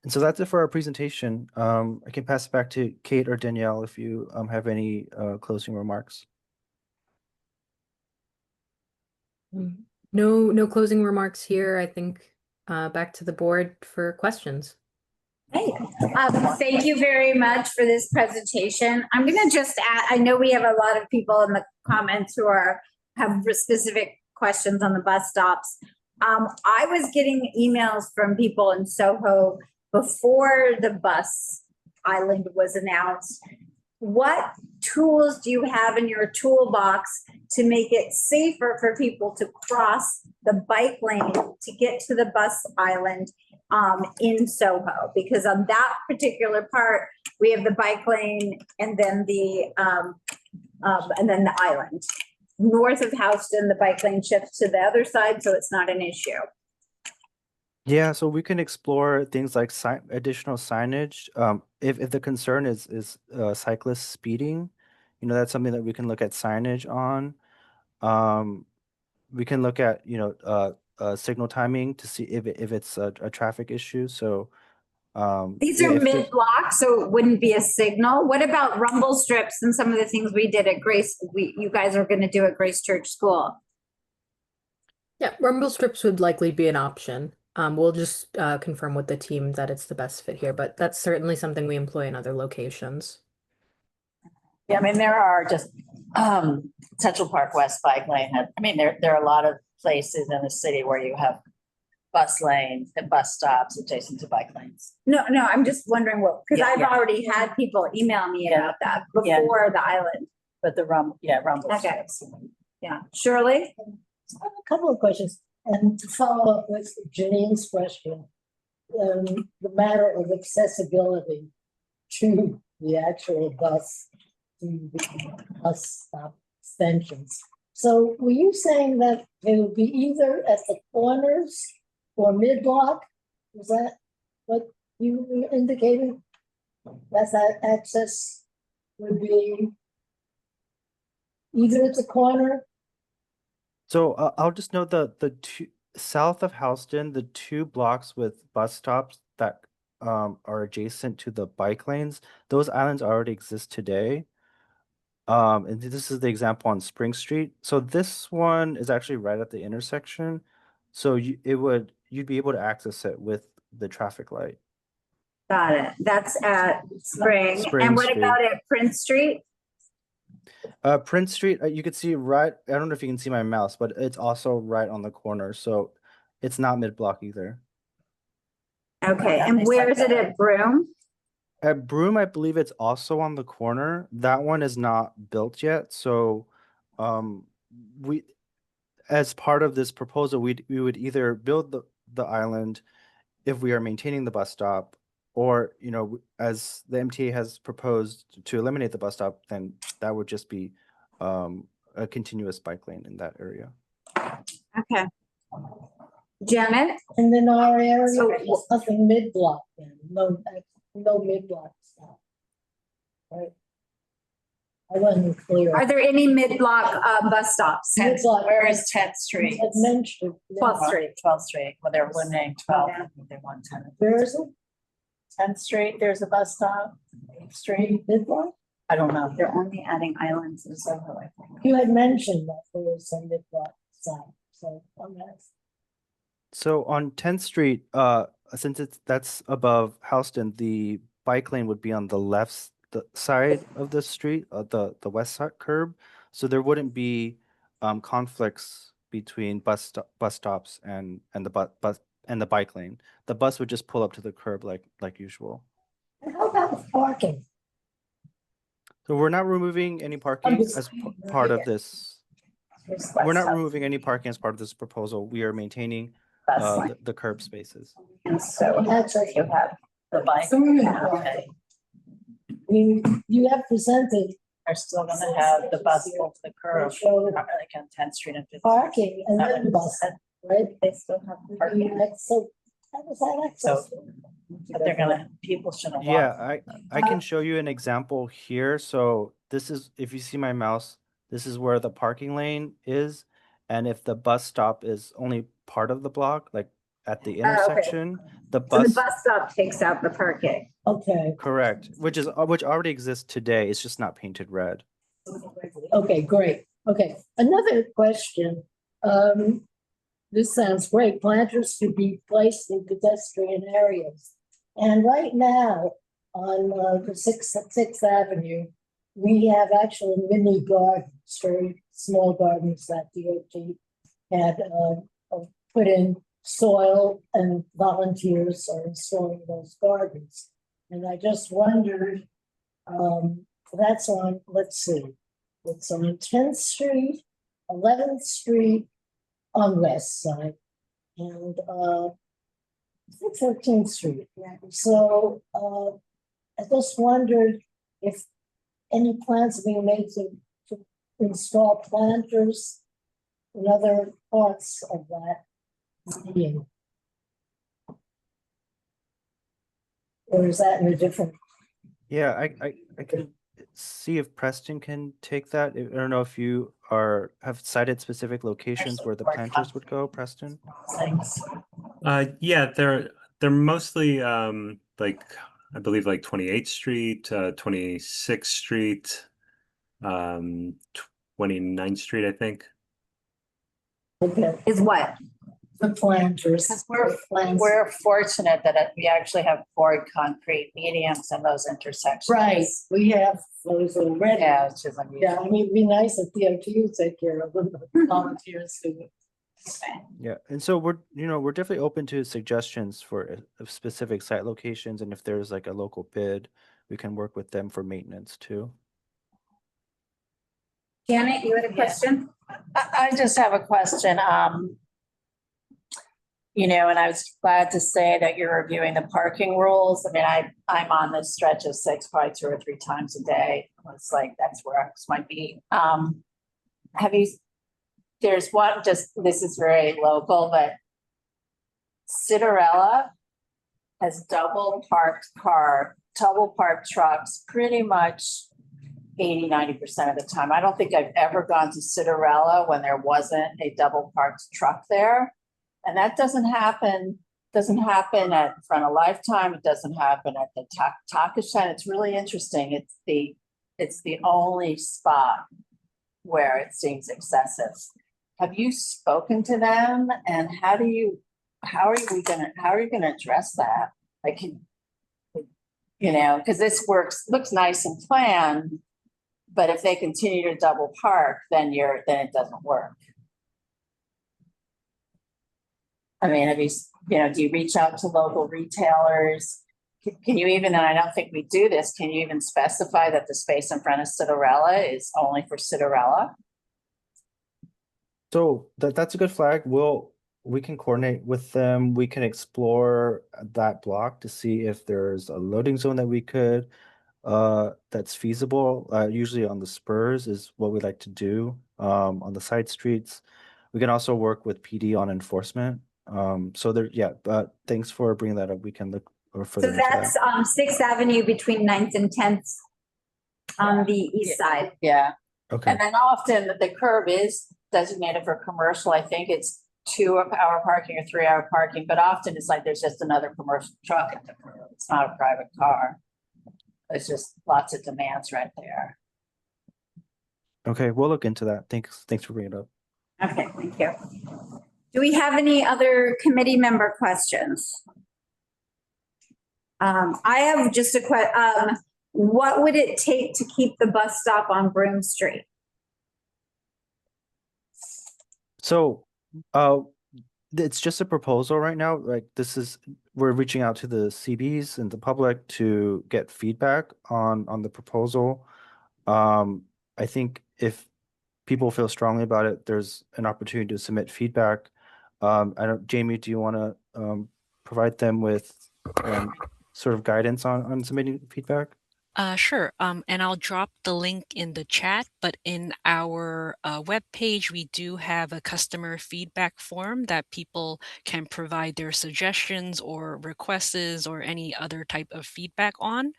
Speaker 8: And so that's it for our presentation. I can pass it back to Kate or Danielle if you have any closing remarks.
Speaker 7: No closing remarks here. I think back to the board for questions.
Speaker 1: Hey, thank you very much for this presentation. I'm going to just add, I know we have a lot of people in the comments who have specific questions on the bus stops. I was getting emails from people in Soho before the bus island was announced. What tools do you have in your toolbox to make it safer for people to cross the bike lane to get to the bus island in Soho? Because on that particular part, we have the bike lane and then the island. North of Houston, the bike lane shifts to the other side, so it's not an issue.
Speaker 8: Yeah, so we can explore things like additional signage. If the concern is cyclists speeding, that's something that we can look at signage on. We can look at signal timing to see if it's a traffic issue. So
Speaker 1: these are mid-block, so it wouldn't be a signal. What about rumble strips and some of the things we did at Grace? You guys are going to do at Grace Church School.
Speaker 7: Yeah, rumble strips would likely be an option. We'll just confirm with the team that it's the best fit here, but that's certainly something we employ in other locations.
Speaker 2: Yeah, I mean, there are just Central Park West bike lane. I mean, there are a lot of places in the city where you have bus lanes and bus stops adjacent to bike lanes.
Speaker 1: No, I'm just wondering what, because
Speaker 2: Yeah,
Speaker 1: I've
Speaker 2: yeah.
Speaker 1: already had people email me
Speaker 2: Yeah.
Speaker 1: about that
Speaker 2: Yeah.
Speaker 1: before the island.
Speaker 2: But the rumble
Speaker 1: Okay. Yeah, Shirley?
Speaker 6: I have a couple of questions, and to follow up with Janine's question, the matter of accessibility to the actual bus, to the bus stop extensions. So were you saying that they would be either at the corners or mid-block? Was that what you were indicating? That access would be either at the corner?
Speaker 8: So I'll just note the two south of Houston, the 2 blocks with bus stops that are adjacent to the bike lanes, those islands already exist today. And this is the example on Spring Street. So this one is actually right at the intersection. So you'd be able to access it with the traffic light.
Speaker 1: Got it. That's at Spring.
Speaker 8: Spring
Speaker 1: And what
Speaker 8: Street.
Speaker 1: about at Prince Street?
Speaker 8: Prince Street, you could see right, I don't know if you can see my mouse, but it's also right on the corner. So it's not mid-block either.
Speaker 1: Okay, and where is it at Broome?
Speaker 8: At Broome, I believe it's also on the corner. That one is not built yet. So we, as part of this proposal, we would either build the island if we are maintaining the bus stop, or, you know, as the MTA has proposed to eliminate the bus stop, then that would just be a continuous bike lane in that area.
Speaker 1: Okay. Janet?
Speaker 6: And in our area,
Speaker 1: So-
Speaker 6: there's nothing mid-block then, no mid-block stop. Right? I wasn't clear.
Speaker 1: Are there any mid-block bus stops?
Speaker 6: Mid-block,
Speaker 2: Where is 10th Street?
Speaker 6: I've mentioned.
Speaker 1: 12th Street.
Speaker 2: 12th Street, well, they're eliminating 12, I think they want 10.
Speaker 6: Where is it?
Speaker 2: 10th Street, there's a bus stop, 8th Street,
Speaker 6: Mid-block?
Speaker 2: I don't know.
Speaker 1: They're only adding islands and Soho, I think.
Speaker 6: You had mentioned that there was some mid-block stop, so I'm asking.
Speaker 8: So on 10th Street, since that's above Houston, the bike lane would be on the left side of the street, the west side curb. So there wouldn't be conflicts between bus stops and the bus and the bike lane. The bus would just pull up to the curb like usual.
Speaker 6: And how about parking?
Speaker 8: So we're not removing any parking
Speaker 6: just-
Speaker 8: as part of this. We're not
Speaker 2: Bus
Speaker 8: removing any parking as part of this proposal. We are maintaining
Speaker 2: stop.
Speaker 8: the curb spaces.
Speaker 2: And so
Speaker 6: That's what
Speaker 2: you have the bike, okay,
Speaker 6: you have presented
Speaker 2: are still gonna have the bus pull to the curb,
Speaker 6: show
Speaker 2: like on 10th Street and 5th.
Speaker 6: parking and then bus, right?
Speaker 2: They still have parking,
Speaker 6: So how does that access?
Speaker 2: but they're gonna, people shouldn't walk.
Speaker 8: Yeah, I can show you an example here. So this is, if you see my mouse, this is where the parking lane is. And if the bus stop is only part of the block, like at the intersection, the
Speaker 1: So the
Speaker 8: bus,
Speaker 1: bus stop takes out the parking.
Speaker 6: Okay,
Speaker 8: correct, which already exists today. It's just not painted red.
Speaker 6: okay, great. Okay, another question. This sounds great. Planters should be placed in pedestrian areas. And right now, on the Sixth Avenue, we have actual mini gardens, very small gardens that DOT had put in soil, and volunteers are installing those gardens. And I just wondered, that's on, let's see, it's on 10th Street, 11th Street on west side, and 13th Street. So I just wondered if any plans are being made to install planters in other parts of that median. Or is that in a different?
Speaker 8: Yeah, I can see if Preston can take that. I don't know if you have cited specific locations where the planters would go, Preston.
Speaker 2: Thanks.
Speaker 10: Yeah, they're mostly like, I believe, like 28th Street, 26th Street, 29th Street, I think.
Speaker 6: Okay,
Speaker 1: Is what?
Speaker 6: the planters.
Speaker 2: We're fortunate that we actually have poured concrete medians in those intersections.
Speaker 6: Right, we have those already.
Speaker 2: Yeah, which is unusual.
Speaker 6: Yeah, I mean, it'd be nice if DOT would take care of them, volunteers who
Speaker 8: Yeah, and so we're definitely open to suggestions for specific site locations, and if there's like a local bid, we can work with them for maintenance too.
Speaker 1: Janet, you had a question?
Speaker 2: I just have a question. And I was glad to say that you're reviewing the parking rules. I mean, I'm on this stretch of 6 probably 2 or 3 times a day. It's like, that's where I might be. There's one, this is very local, but Citarella has double parked trucks pretty much 80–90% of the time. I don't think I've ever gone to Citarella when there wasn't a double parked truck there. And that doesn't happen at front of Lifetime. It doesn't happen at the Takashan. It's really interesting. It's the only spot where it seems excessive. Have you spoken to them, and how are you gonna address that? Like, because this looks nice and planned, but if they continue to double park, then it doesn't work. I mean, do you reach out to local retailers? Can you even, and I don't think we do this, can you even specify that the space in front of Citarella is only for Citarella?
Speaker 8: So that's a good flag. We can coordinate with them. We can explore that block to see if there's a loading zone that we could that's feasible. Usually on the spurs is what we like to do. On the side streets, we can also work with PD on enforcement. But thanks for bringing that up. We can look further.
Speaker 1: So that's 6th Avenue between 9th and 10th on the east side.
Speaker 2: Yeah.
Speaker 8: Okay.
Speaker 2: And then often the curb is designated for commercial. I think it's 2-hour parking or 3-hour parking, but often it's like there's just another commercial truck at the curb. It's not a private car. There's just lots of demands right there.
Speaker 8: Okay, we'll look into that. Thanks for bringing it up.
Speaker 1: Okay, thank you. Do we have any other committee member questions? I have just a question. What would it take to keep the bus stop on Broome Street?
Speaker 8: So, it's just a proposal right now. Like we're reaching out to the CBs and the public to get feedback on the proposal. I think if people feel strongly about it, there's an opportunity to submit feedback. Jamie, do you want to provide them with sort of guidance on submitting feedback?
Speaker 11: Sure. And I'll drop the link in the chat, but in our webpage, we do have a customer feedback form that people can provide their suggestions or requests or any other type of feedback on.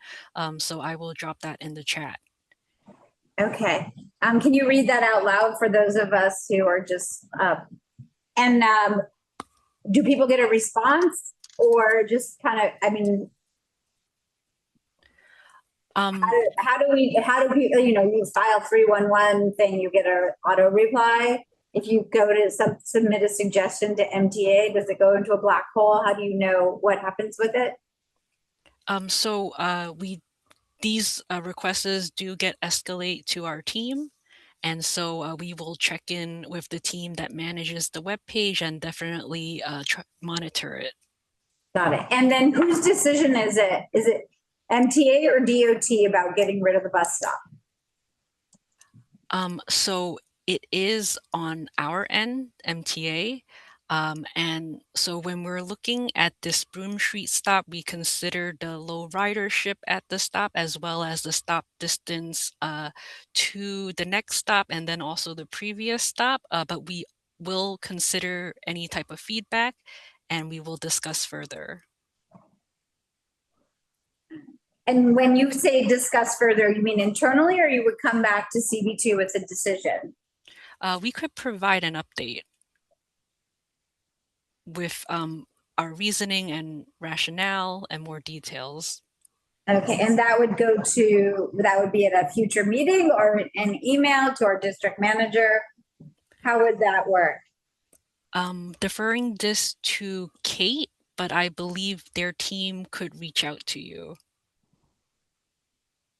Speaker 11: So I will drop that in the chat.
Speaker 1: Okay. Can you read that out loud for those of us who are just, do people get a response or just kind of, I mean, how do people, you file 311 thing, you get an auto reply. If you go to submit a suggestion to MTA, does it go into a black hole? How do you know what happens with it?
Speaker 11: These requests do get escalate to our team. And so we will check in with the team that manages the webpage and definitely monitor it.
Speaker 1: Got it. And then whose decision is it? Is it MTA or DOT about getting rid of the bus stop?
Speaker 11: So it is on our end, MTA. And so when we're looking at this Broome Street stop, we consider the low ridership at the stop as well as the stop distance to the next stop and then also the previous stop. But we will consider any type of feedback and we will discuss further.
Speaker 1: And when you say discuss further, you mean internally or you would come back to CB2 with a decision?
Speaker 11: We could provide an update with our reasoning and rationale and more details.
Speaker 1: Okay, and that would be at a future meeting or an email to our district manager? How would that work?
Speaker 11: Deferring this to Kate, but I believe their team could reach out to you.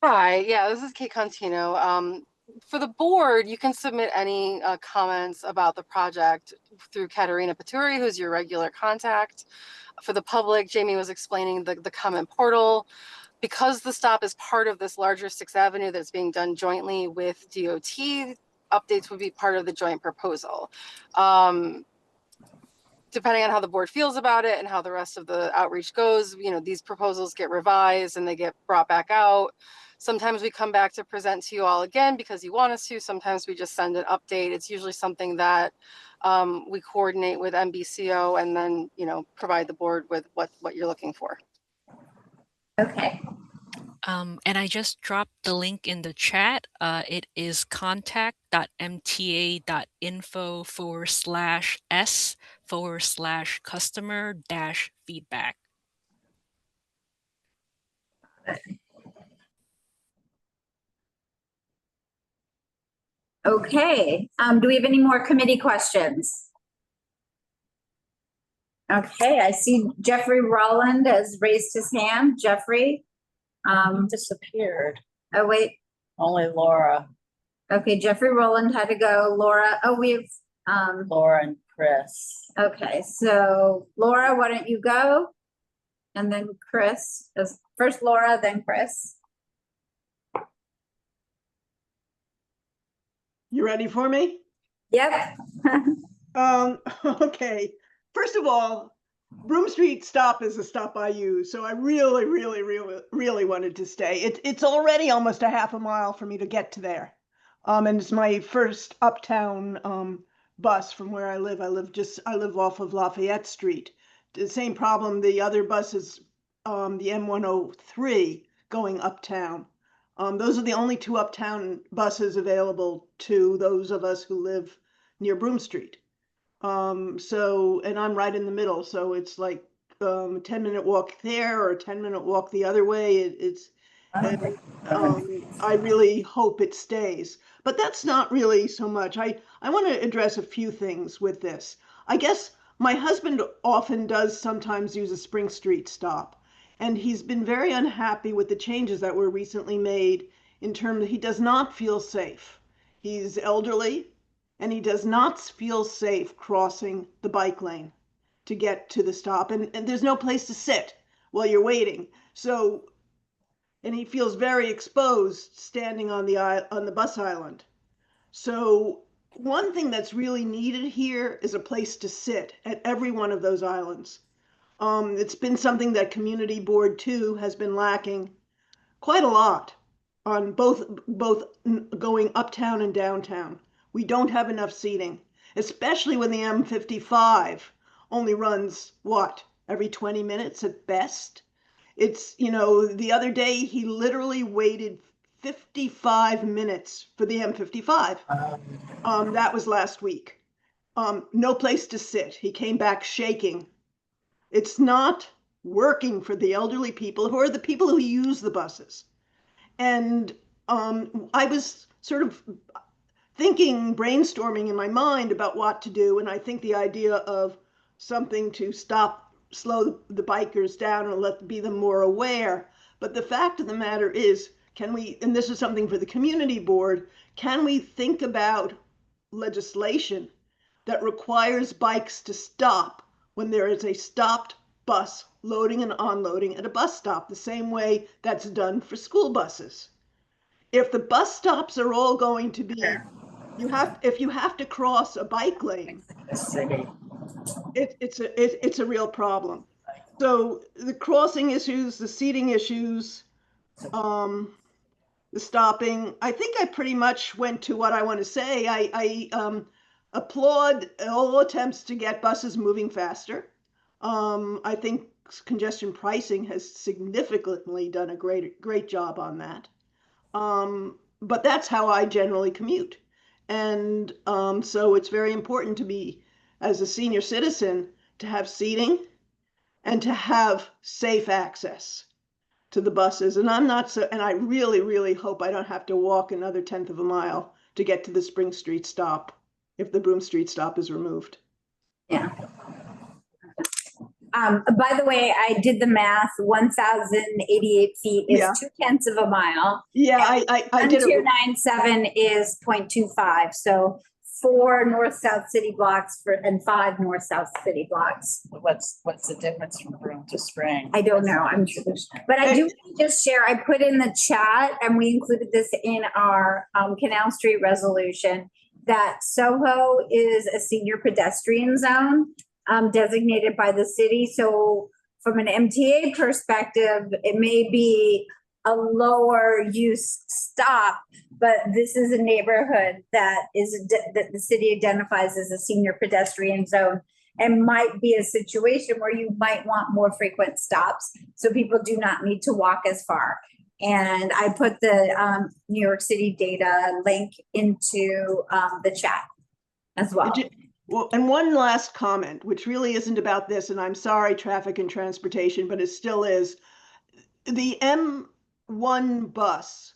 Speaker 12: Hi, yeah, this is Kate Contino. for the board, you can submit any comments about the project through Katerina Paturi, who's your regular contact. For the public, Jamie was explaining the comment portal. Because the stop is part of this larger 6th Avenue that's being done jointly with DOT, updates would be part of the joint proposal. Depending on how the board feels about it and how the rest of the outreach goes, you know, these proposals get revised and they get brought back out. Sometimes we come back to present to you all again because you want us to. Sometimes we just send an update. It's usually something that we coordinate with MBCO and then, you know, provide the board with what you're looking for.
Speaker 1: Okay.
Speaker 11: And I just dropped the link in the chat. It is contact.mta.info/s/customer-feedback.
Speaker 1: Okay, do we have any more committee questions? Okay, I see Jeffrey Rowland has raised his hand. Jeffrey?
Speaker 2: Disappeared.
Speaker 1: Oh, wait.
Speaker 2: Only Laura.
Speaker 1: Okay, Jeffrey Rowland had to go. Laura, oh, we've,
Speaker 2: Laura and Chris.
Speaker 1: okay, so Laura, why don't you go? And then Chris, first Laura, then Chris.
Speaker 13: You ready for me?
Speaker 1: Yep.
Speaker 13: Okay. First of all, Broome Street stop is a stop I use, so I really wanted to stay. It's already almost a half a mile for me to get to there. And it's my first uptown bus from where I live. I live off of Lafayette Street. The same problem, the other buses, the M103 going uptown. Those are the only 2 uptown buses available to those of us who live near Broome Street. And I'm right in the middle, so it's like a 10-minute walk there or a 10-minute walk the other way. I really hope it stays, but that's not really so much. I want to address a few things with this. I guess my husband often does sometimes use a Spring Street stop, and he's been very unhappy with the changes that were recently made in terms of he does not feel safe. He's elderly, and he does not feel safe crossing the bike lane to get to the stop. And there's no place to sit while you're waiting. So, and he feels very exposed standing on the bus island. So one thing that's really needed here is a place to sit at every one of those islands. It's been something that Community Board 2 has been lacking quite a lot on both going uptown and downtown. We don't have enough seating, especially when the M55 only runs, every 20 minutes at best? It's, you know, the other day he literally waited 55 minutes for the M55. That was last week. No place to sit. He came back shaking. It's not working for the elderly people who are the people who use the buses. And I was sort of brainstorming in my mind about what to do. And I think the idea of something to slow the bikers down and be them more aware. But the fact of the matter is, and this is something for the community board, can we think about legislation that requires bikes to stop when there is a stopped bus loading and unloading at a bus stop, the same way that's done for school buses? If the bus stops are all going to be, if you have to cross a bike lane, it's a real problem. So the crossing issues, the seating issues, the stopping, I think I pretty much went to what I want to say. I applaud all attempts to get buses moving faster. I think congestion pricing has significantly done a great job on that. But that's how I generally commute. And so it's very important to me, as a senior citizen, to have seating and to have safe access to the buses. And I really hope I don't have to walk another 1/10 of a mile to get to the Spring Street stop if the Broome Street stop is removed.
Speaker 1: Yeah. By the way, I did the math, 1,088 feet is
Speaker 13: Yeah.
Speaker 1: 2/10 of a mile.
Speaker 13: Yeah, I did it.
Speaker 1: 1297 is 0.25, so 4 north-south city blocks and 5 north-south city blocks.
Speaker 2: What's the difference from Broome to Spring?
Speaker 1: I don't know, I'm sure there's, but I do just share, I put in the chat, and we included this in our Canal Street resolution, that Soho is a senior pedestrian zone designated by the city. So from an MTA perspective, it may be a lower use stop, but this is a neighborhood that the city identifies as a senior pedestrian zone, and might be a situation where you might want more frequent stops, so people do not need to walk as far. And I put the New York City data link into the chat as well.
Speaker 13: Well, and one last comment, which really isn't about this, and I'm sorry, traffic and transportation, but it still is. The M1 bus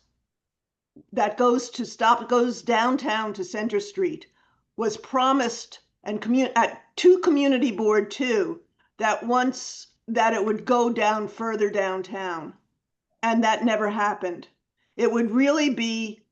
Speaker 13: that goes downtown to Center Street was promised to Community Board 2 that it would go down further downtown, and that never happened. It would really be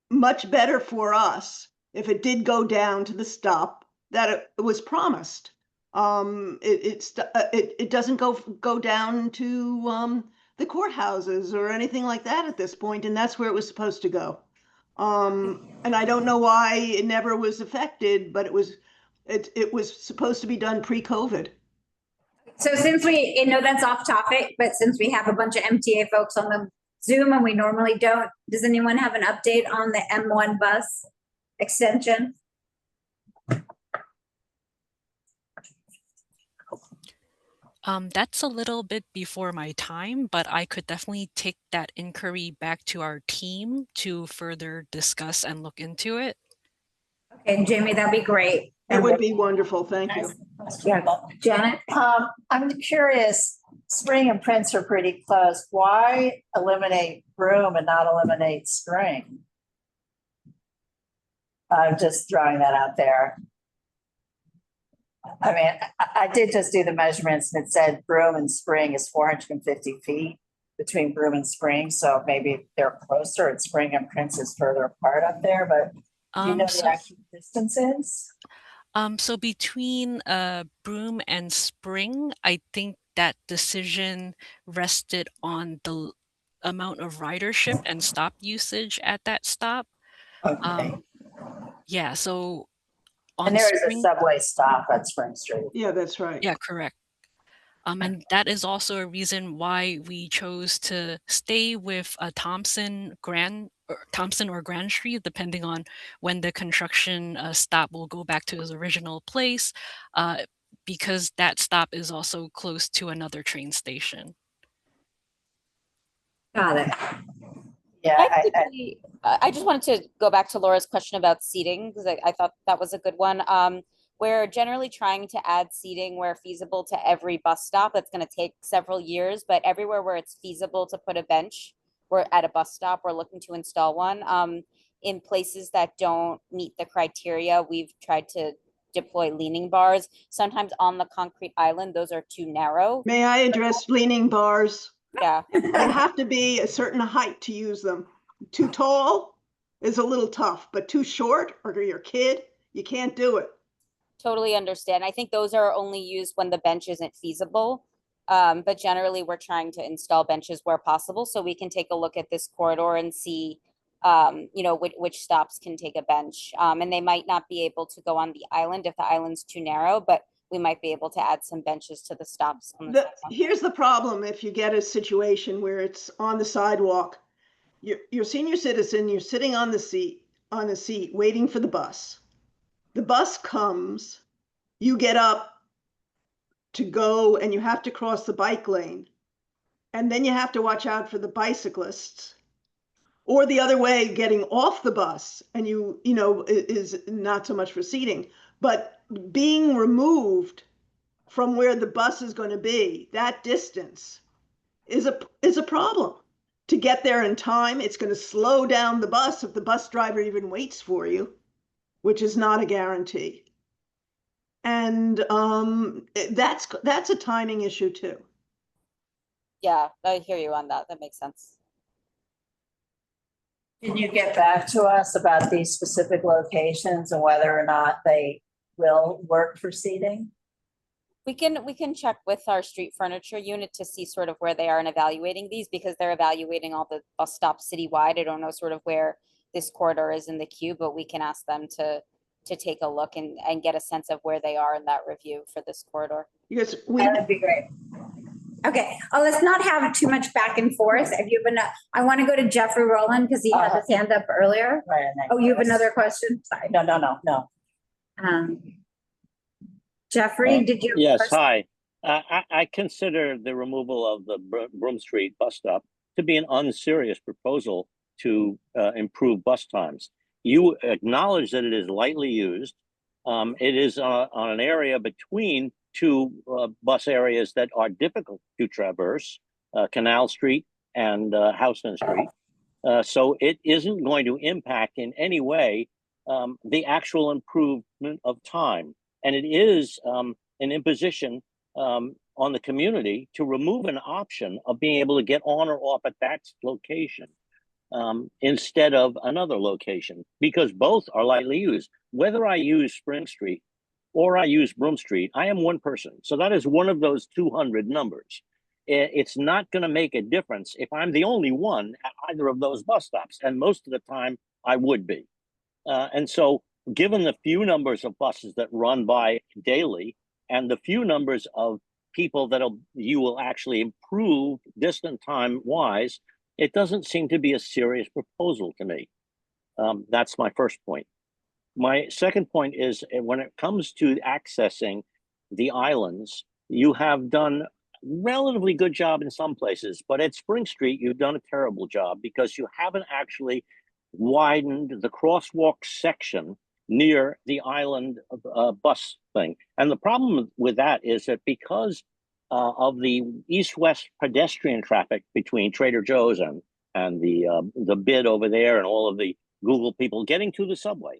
Speaker 13: much better for us if it did go down to the stop that it was promised. It doesn't go down to the courthouses or anything like that at this point, and that's where it was supposed to go. And I don't know why it never was affected, but it was supposed to be done pre-COVID.
Speaker 1: So since we, that's off topic, but since we have a bunch of MTA folks on the Zoom and we normally don't, does anyone have an update on the M1 bus extension?
Speaker 11: That's a little bit before my time, but I could definitely take that inquiry back to our team to further discuss and look into it.
Speaker 1: Okay, Jamie, that'd be great.
Speaker 13: It would be wonderful. Thank you.
Speaker 1: Yeah, Janet?
Speaker 2: I'm curious, Spring and Prince are pretty close. Why eliminate Broome and not eliminate Spring? I'm just throwing that out there. I mean, I did just do the measurements, and it said Broome and Spring is 450 feet between Broome and Spring. So maybe they're closer, and Spring and Prince is further apart up there, but do you know the actual distances?
Speaker 11: So between Broome and Spring, I think that decision rested on the amount of ridership and stop usage at that stop.
Speaker 2: Okay.
Speaker 11: Yeah, so
Speaker 2: and there is a subway stop at Spring Street.
Speaker 13: Yeah, that's right.
Speaker 11: Yeah, correct. And that is also a reason why we chose to stay with Thompson or Grand Street, depending on when the construction stop will go back to its original place, because that stop is also close to another train station.
Speaker 1: Got it.
Speaker 2: Yeah,
Speaker 9: I just wanted to go back to Laura's question about seating, because I thought that was a good one. We're generally trying to add seating where feasible to every bus stop. That's going to take several years, but everywhere where it's feasible to put a bench, we're at a bus stop, we're looking to install one. In places that don't meet the criteria, we've tried to deploy leaning bars. Sometimes on the concrete island, those are too narrow.
Speaker 13: May I address leaning bars?
Speaker 9: Yeah.
Speaker 13: They have to be a certain height to use them. Too tall is a little tough, but too short, or your kid, you can't do it.
Speaker 9: Totally understand. I think those are only used when the bench isn't feasible. But generally we're trying to install benches where possible, so we can take a look at this corridor and see, which stops can take a bench. And they might not be able to go on the island if the island's too narrow, but we might be able to add some benches to the stops.
Speaker 13: Here's the problem. If you get a situation where it's on the sidewalk, you're a senior citizen, you're sitting on the seat waiting for the bus. The bus comes, you get up to go, and you have to cross the bike lane. And then you have to watch out for the bicyclists. Or the other way, getting off the bus, and is not so much for seating, but being removed from where the bus is going to be, that distance is a problem. To get there in time, it's going to slow down the bus if the bus driver even waits for you, which is not a guarantee. And that's a timing issue too.
Speaker 9: Yeah, I hear you on that. That makes sense.
Speaker 2: Can you get back to us about these specific locations and whether or not they will work for seating?
Speaker 9: We can check with our street furniture unit to see sort of where they are in evaluating these, because they're evaluating all the bus stops citywide. I don't know sort of where this corridor is in the queue, but we can ask them to take a look and get a sense of where they are in that review for this corridor.
Speaker 13: Because
Speaker 1: That would be great. Okay, let's not have too much back and forth. If you have enough, I want to go to Jeffrey Rowland because he had his hand up earlier.
Speaker 2: Right. and then
Speaker 1: Oh, you have
Speaker 2: Chris.
Speaker 1: another question? Sorry.
Speaker 2: No.
Speaker 1: Jeffrey, did you?
Speaker 14: Yes, hi. I consider the removal of the Broome Street bus stop to be an unserious proposal to improve bus times. You acknowledge that it is lightly used. It is on an area between two bus areas that are difficult to traverse, Canal Street and Hudson Street. So it isn't going to impact in any way the actual improvement of time. And it is an imposition on the community to remove an option of being able to get on or off at that location instead of another location, because both are lightly used. Whether I use Spring Street or I use Broome Street, I am one person. So that is one of those 200 numbers. It's not going to make a difference if I'm the only one at either of those bus stops. And most of the time I would be. And so given the few numbers of buses that run by daily and the few numbers of people that you will actually improve distant time wise, it doesn't seem to be a serious proposal to me. That's my first point. My second point is when it comes to accessing the islands, you have done a relatively good job in some places, but at Spring Street, you've done a terrible job because you haven't actually widened the crosswalk section near the island bus thing. And the problem with that is that because of the east-west pedestrian traffic between Trader Joe's and the bid over there and all of the Google people getting to the subway,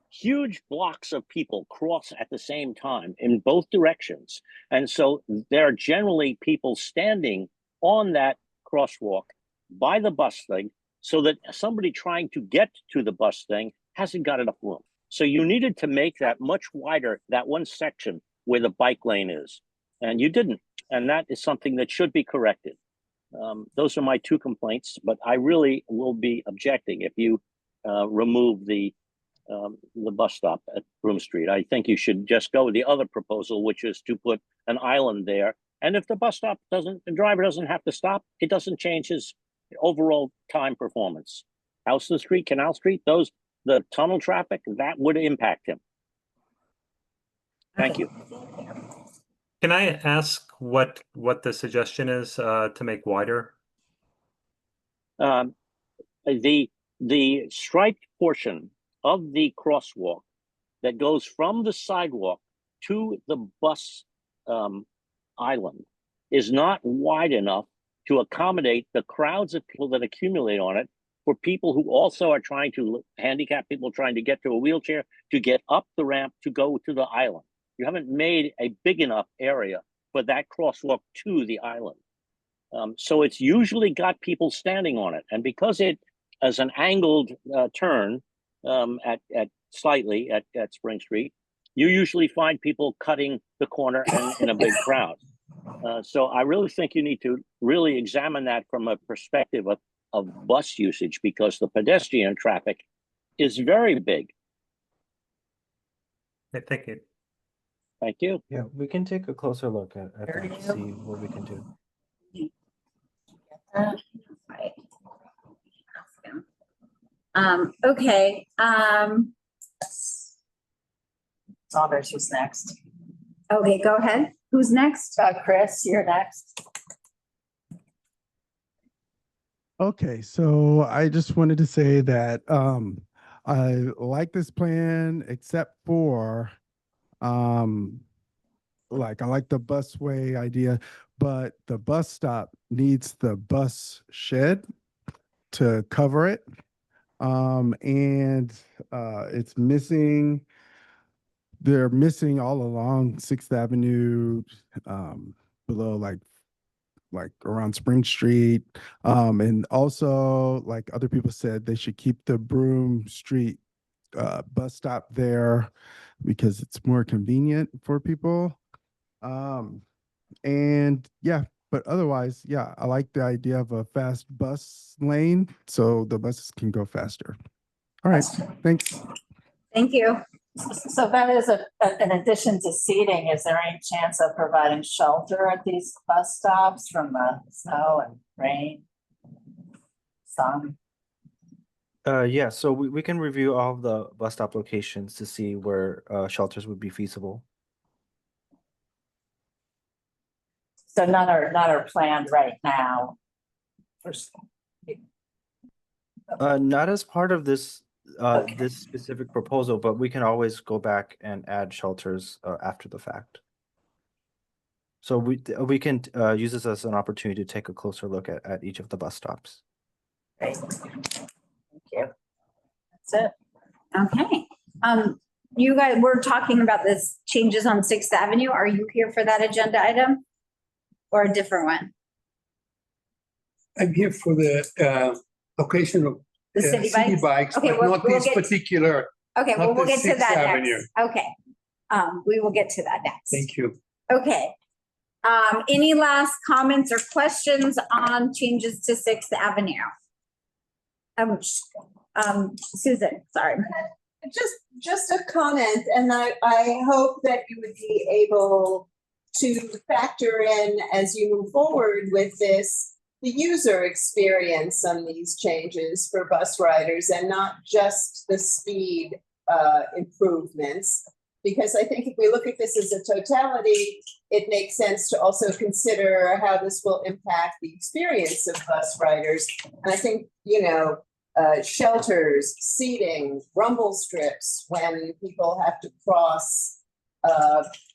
Speaker 14: huge blocks of people cross at the same time in both directions. And so there are generally people standing on that crosswalk by the bus thing so that somebody trying to get to the bus thing hasn't got enough room. So you needed to make that much wider, that one section where the bike lane is. And you didn't. And that is something that should be corrected. Those are my two complaints, but I really will be objecting if you remove the bus stop at Broome Street. I think you should just go with the other proposal, which is to put an island there. And if the bus stop the driver doesn't have to stop, it doesn't change his overall time performance. Hudson Street, Canal Street, the tunnel traffic, that would impact him. Thank you.
Speaker 10: Can I ask what the suggestion is to make wider?
Speaker 14: The striped portion of the crosswalk that goes from the sidewalk to the bus island is not wide enough to accommodate the crowds of people that accumulate on it for people who also are handicapped people trying to get to a wheelchair, to get up the ramp, to go to the island. You haven't made a big enough area for that crosswalk to the island. So it's usually got people standing on it. And because it is an angled turn at Spring Street, you usually find people cutting the corner in a big crowd. So I really think you need to really examine that from a perspective of bus usage, because the pedestrian traffic is very big.
Speaker 10: Thank you.
Speaker 14: Thank you.
Speaker 8: Yeah, we can take a closer look at that and see what we can do.
Speaker 1: Okay.
Speaker 2: Saunders was next.
Speaker 1: Okay, go ahead. Who's next?
Speaker 2: Chris, you're next.
Speaker 15: Okay, so I just wanted to say that I like this plan except for like I like the busway idea, but the bus stop needs the bus shed to cover it. And it's missing they're missing all along Sixth Avenue, below like around Spring Street. And also, like other people said, they should keep the Broome Street bus stop there because it's more convenient for people. And yeah, but otherwise, yeah, I like the idea of a fast bus lane so the buses can go faster. All right, thanks.
Speaker 1: Thank you.
Speaker 2: So that is in addition to seating, is there any chance of providing shelter at these bus stops from the snow and rain? Sun?
Speaker 8: Yeah, so we can review all of the bus stop locations to see where shelters would be feasible.
Speaker 2: So none are planned right now.
Speaker 8: Not as part of this
Speaker 2: Okay.
Speaker 8: this specific proposal, but we can always go back and add shelters after the fact. So we can use this as an opportunity to take a closer look at each of the bus stops.
Speaker 2: Great. Thank you. That's it.
Speaker 1: Okay. You guys, we're talking about this changes on Sixth Avenue. Are you here for that agenda item? Or a different one?
Speaker 16: I'm here for the location of
Speaker 1: The Citi Bikes? Okay,
Speaker 16: but
Speaker 1: we'll
Speaker 16: not this
Speaker 1: get-
Speaker 16: particular.
Speaker 1: Okay, well,
Speaker 16: not
Speaker 1: we'll
Speaker 16: the
Speaker 1: get to
Speaker 16: Sixth
Speaker 1: that
Speaker 16: Avenue.
Speaker 1: next. Okay. We will get to that next.
Speaker 16: Thank you.
Speaker 1: Okay. Any last comments or questions on changes to Sixth Avenue? Susan, sorry.
Speaker 4: Just a comment, and I hope that you would be able to factor in as you move forward with this, the user experience on these changes for bus riders and not just the speed improvements. Because I think if we look at this as a totality, it makes sense to also consider how this will impact the experience of bus riders. And I think, shelters, seating, rumble strips, when people have to cross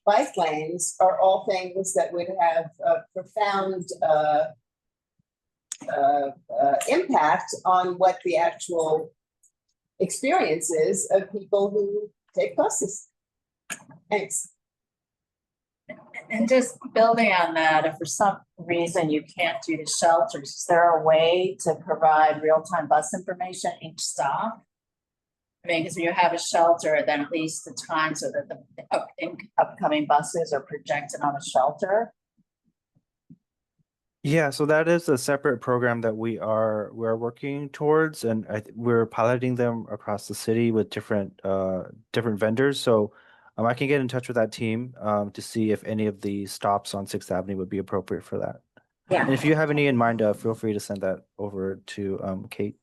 Speaker 4: bike lanes are all things that would have a profound impact on what the actual experience is of people who take buses. Thanks.
Speaker 2: And just building on that, if for some reason you can't do the shelters, is there a way to provide real-time bus information at each stop? I mean, because you have a shelter, then at least the time so that the upcoming buses are projected on a shelter.
Speaker 8: Yeah, so that is a separate program that we're working towards, and we're piloting them across the city with different vendors. So I can get in touch with that team to see if any of the stops on Sixth Avenue would be appropriate for that.
Speaker 1: Yeah.
Speaker 8: And if you have any in mind, feel free to send that over to Kate.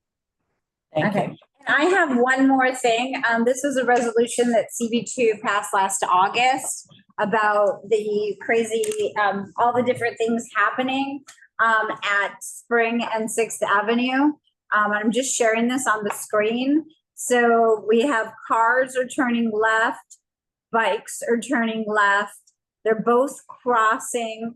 Speaker 2: Thank you.
Speaker 1: I have one more thing. This is a resolution that CB2 passed last August about the crazy, all the different things happening at Spring and Sixth Avenue. I'm just sharing this on the screen. So we have cars are turning left, bikes are turning left. They're both crossing.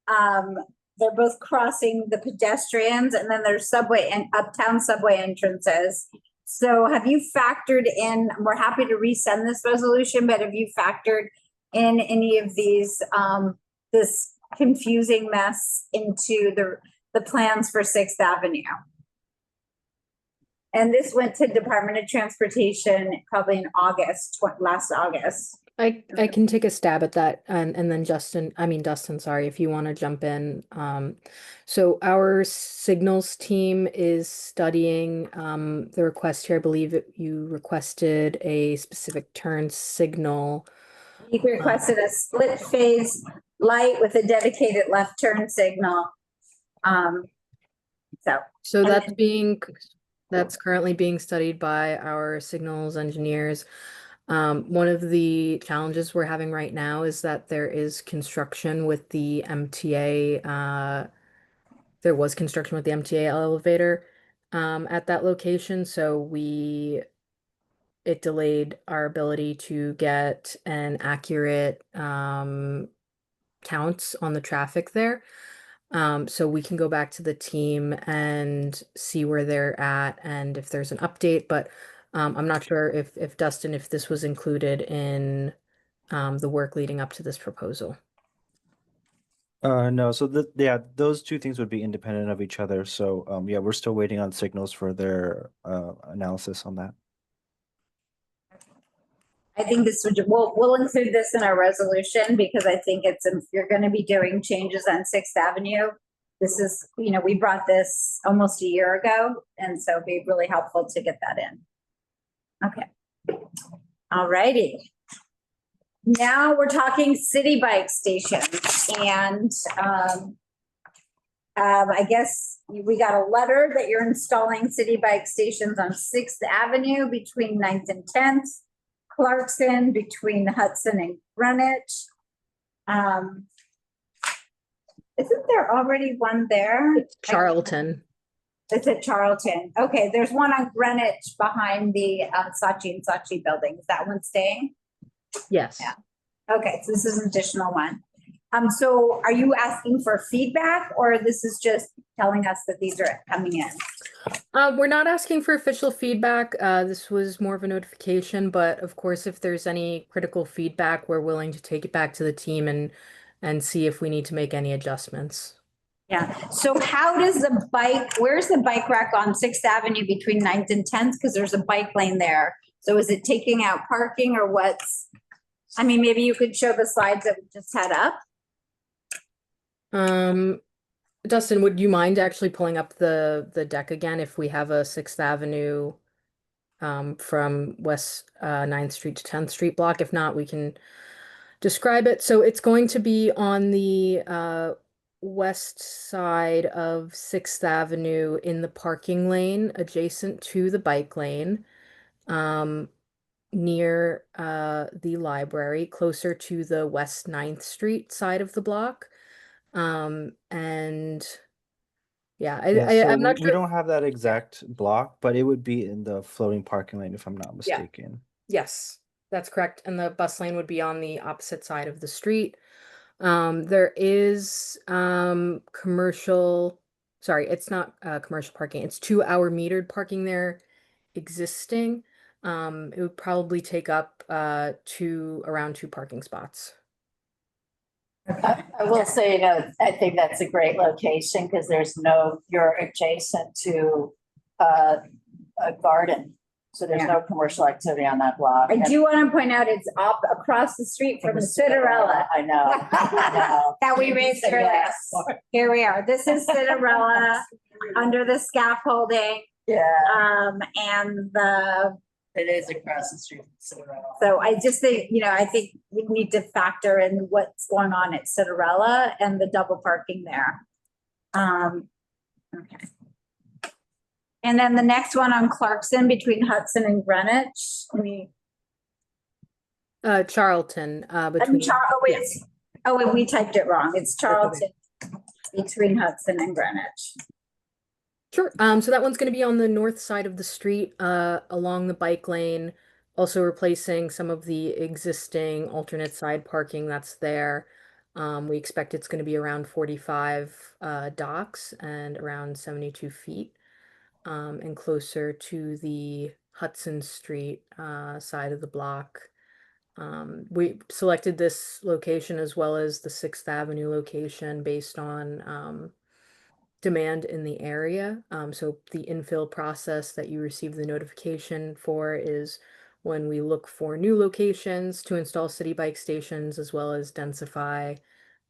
Speaker 1: They're both crossing the pedestrians, and then there's subway and uptown subway entrances. So have you factored in, we're happy to resend this resolution, but have you factored in any of these, this confusing mess into the plans for Sixth Avenue? And this went to Department of Transportation probably in August, last August.
Speaker 7: I can take a stab at that, and then Dustin, sorry, if you want to jump in. So our signals team is studying the request here. I believe you requested a specific turn signal.
Speaker 1: You requested a split phase light with a dedicated left turn signal.
Speaker 7: So that's currently being studied by our signals engineers. One of the challenges we're having right now is that there is construction with the MTA. There was construction with the MTA elevator at that location, so it delayed our ability to get an accurate counts on the traffic there. So we can go back to the team and see where they're at and if there's an update, but I'm not sure if Dustin, if this was included in the work leading up to this proposal.
Speaker 8: No, so yeah, those two things would be independent of each other. So yeah, we're still waiting on signals for their analysis on that.
Speaker 1: I think this would, we'll include this in our resolution because I think it's, if you're going to be doing changes on 6th Avenue, this is, you know, we brought this almost a year ago, and so it'd be really helpful to get that in. Okay. All righty. Now we're talking Citi Bike stations, and I guess we got a letter that you're installing Citi Bike stations on 6th Avenue between 9th and 10th, Clarkson between Hudson and Greenwich. Isn't there already one there?
Speaker 7: Charlton.
Speaker 1: It's at Charlton. Okay, there's one on Greenwich behind the Saatchi and Saatchi building. Is that one staying?
Speaker 7: Yes.
Speaker 1: Yeah. Okay, so this is an additional one. So are you asking for feedback, or this is just telling us that these are coming in?
Speaker 7: We're not asking for official feedback. This was more of a notification, but of course, if there's any critical feedback, we're willing to take it back to the team and see if we need to make any adjustments.
Speaker 1: Yeah, so how does the bike, where's the bike rack on 6th Avenue between 9th and 10th? Because there's a bike lane there. So is it taking out parking or what's, I mean, maybe you could show the slides that we just had up.
Speaker 7: Dustin, would you mind actually pulling up the deck again if we have a 6th Avenue from West 9th Street to 10th Street block? If not, we can describe it. So it's going to be on the west side of 6th Avenue in the parking lane adjacent to the bike lane, near the library, closer to the West 9th Street side of the block. And yeah, I'm not sure.
Speaker 8: We don't have that exact block, but it would be in the floating parking lane if I'm not mistaken.
Speaker 7: Yes, that's correct. And the bus lane would be on the opposite side of the street. There is commercial, sorry, it's not commercial parking. It's 2-hour metered parking there existing. It would probably take up around 2 parking spots.
Speaker 2: I will say that I think that's a great location because you're adjacent to a garden. So there's no commercial activity on that block.
Speaker 1: I do want to point out it's up across the street from the Citarella.
Speaker 2: I know.
Speaker 1: That we raised for this. Here we are. This is Citarella under the scaffolding.
Speaker 2: Yeah.
Speaker 1: And
Speaker 2: it is across the street from Citarella.
Speaker 1: So I just think, I think we need to factor in what's going on at Citarella and the double parking there. Okay. And then the next one on Clarkson between Hudson and Greenwich.
Speaker 7: Charlton.
Speaker 1: Wait, we typed it wrong. It's Charlton between Hudson and Greenwich.
Speaker 7: Sure. So that one's going to be on the north side of the street, along the bike lane, also replacing some of the existing alternate side parking that's there. We expect it's going to be around 45 docks and around 72 feet, and closer to the Hudson Street side of the block. We selected this location as well as the 6th Avenue location based on demand in the area. So the infill process that you receive the notification for is when we look for new locations to install Citi Bike stations, as well as densify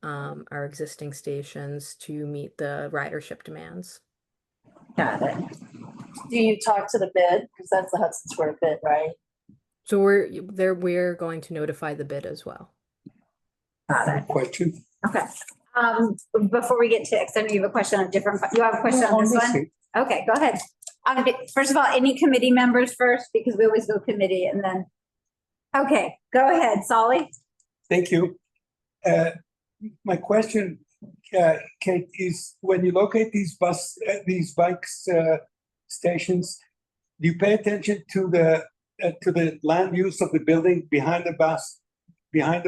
Speaker 7: our existing stations to meet the ridership demands.
Speaker 1: Got it.
Speaker 2: Do you talk to the bid? Because that's the Hudson Square bid, right?
Speaker 7: So we're going to notify the bid as well.
Speaker 1: Got it.
Speaker 16: Question?
Speaker 1: Okay. Before we get to, I know you have a question on you have a question on this one? Okay, go ahead. First of all, any committee members first, because we always go committee and then, okay, go ahead, Solly.
Speaker 16: Thank you. My question, Kate, is when you locate these bikes stations, do you pay attention to the land use of the building behind the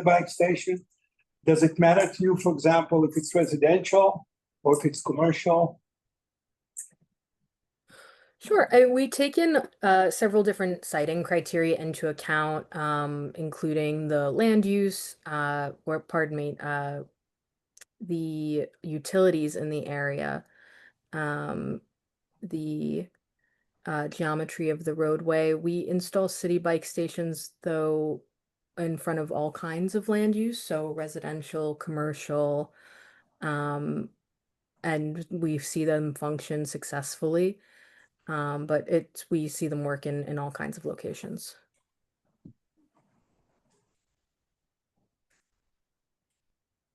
Speaker 16: bike station? Does it matter to you, for example, if it's residential or if it's commercial?
Speaker 7: Sure. We taken several different siting criteria into account, including the land use, or pardon me, the utilities in the area, the geometry of the roadway. We install city bike stations, though, in front of all kinds of land use, so residential, commercial, and we see them function successfully. But we see them work in all kinds of locations.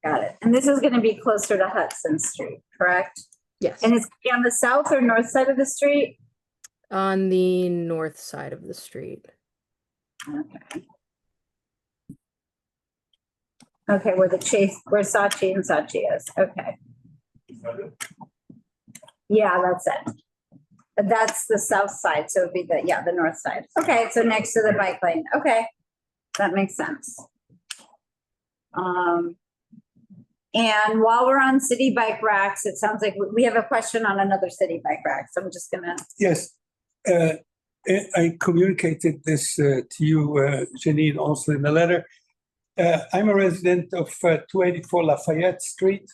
Speaker 1: Got it. And this is going to be closer to Hudson Street, correct?
Speaker 7: Yes.
Speaker 1: And it's on the south or north side of the street?
Speaker 7: On the north side of the street.
Speaker 1: Okay. Okay, where Saatchi and Saatchi is. Okay. Yeah, that's it. That's the south side, so it'd be the north side. Okay, so next to the bike lane. Okay, that makes sense. And while we're on city bike racks, it sounds like we have a question on another city bike rack. So I'm just gonna.
Speaker 16: Yes, I communicated this to you, Janine, also in the letter. I'm a resident of 284 Lafayette Street,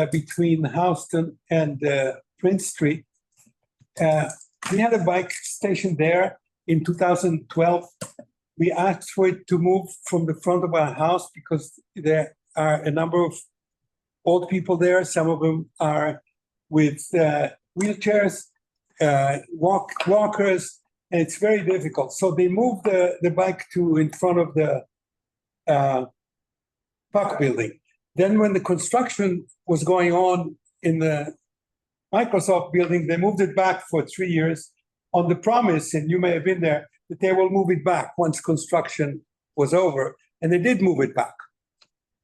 Speaker 16: between Houston and Prince Street. We had a bike station there in 2012. We asked for it to move from the front of our house because there are a number of old people there. Some of them are with wheelchairs, walkers, and it's very difficult. So they moved the bike to in front of the Puck building. Then when the construction was going on in the Microsoft building, they moved it back for 3 years on the promise, and you may have been there, that they will move it back once construction was over, and they did move it back.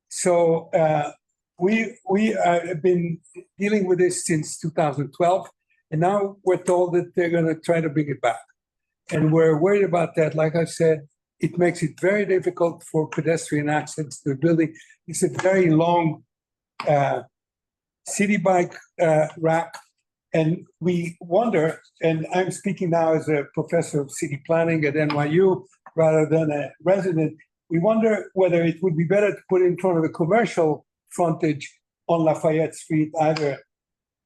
Speaker 16: So we have been dealing with this since 2012, and now we're told that they're going to try to bring it back. And we're worried about that. Like I said, it makes it very difficult for pedestrian access to the building. It's a very long city bike rack. And we wonder, and I'm speaking now as a professor of city planning at NYU rather than a resident, we wonder whether it would be better to put it in front of the commercial frontage on Lafayette Street, either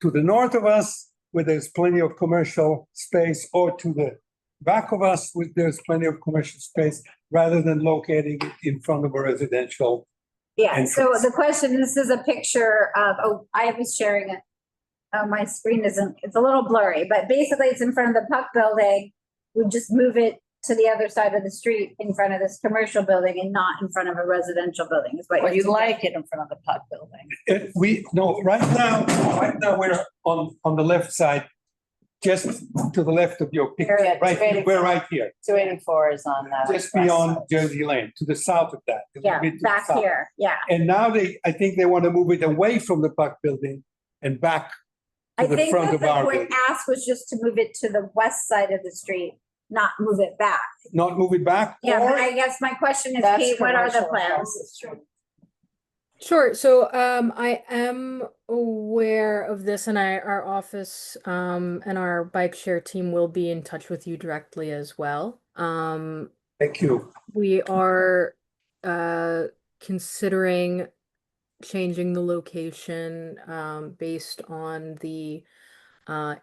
Speaker 16: to the north of us, where there's plenty of commercial space, or to the back of us, where there's plenty of commercial space, rather than locating it in front of a residential.
Speaker 1: Yeah, so the question, this is a picture of, I was sharing it. Oh, my screen it's a little blurry, but basically it's in front of the Puck building. We just move it to the other side of the street in front of this commercial building and not in front of a residential building is what
Speaker 2: Or you'd like it in front of the Puck building.
Speaker 16: Right now we're on the left side, just to the left of your picture. We're right here.
Speaker 2: 284 is on that.
Speaker 16: Just beyond Jersey Lane, to the south of that.
Speaker 1: Yeah, back here, yeah.
Speaker 16: And now I think they want to move it away from the Puck building and back
Speaker 1: I
Speaker 16: to the
Speaker 1: think
Speaker 16: front
Speaker 1: that
Speaker 16: of our
Speaker 1: what
Speaker 16: building.
Speaker 1: asked was just to move it to the west side of the street, not move it back.
Speaker 16: Not move it back?
Speaker 1: Yeah,
Speaker 16: or-
Speaker 1: but I guess my question is,
Speaker 2: That's
Speaker 1: Kate, what are the
Speaker 2: commercial across
Speaker 1: plans?
Speaker 2: the street.
Speaker 7: Sure. So I am aware of this, and our office and our bike share team will be in touch with you directly as well.
Speaker 16: Thank you.
Speaker 7: We are considering changing the location based on the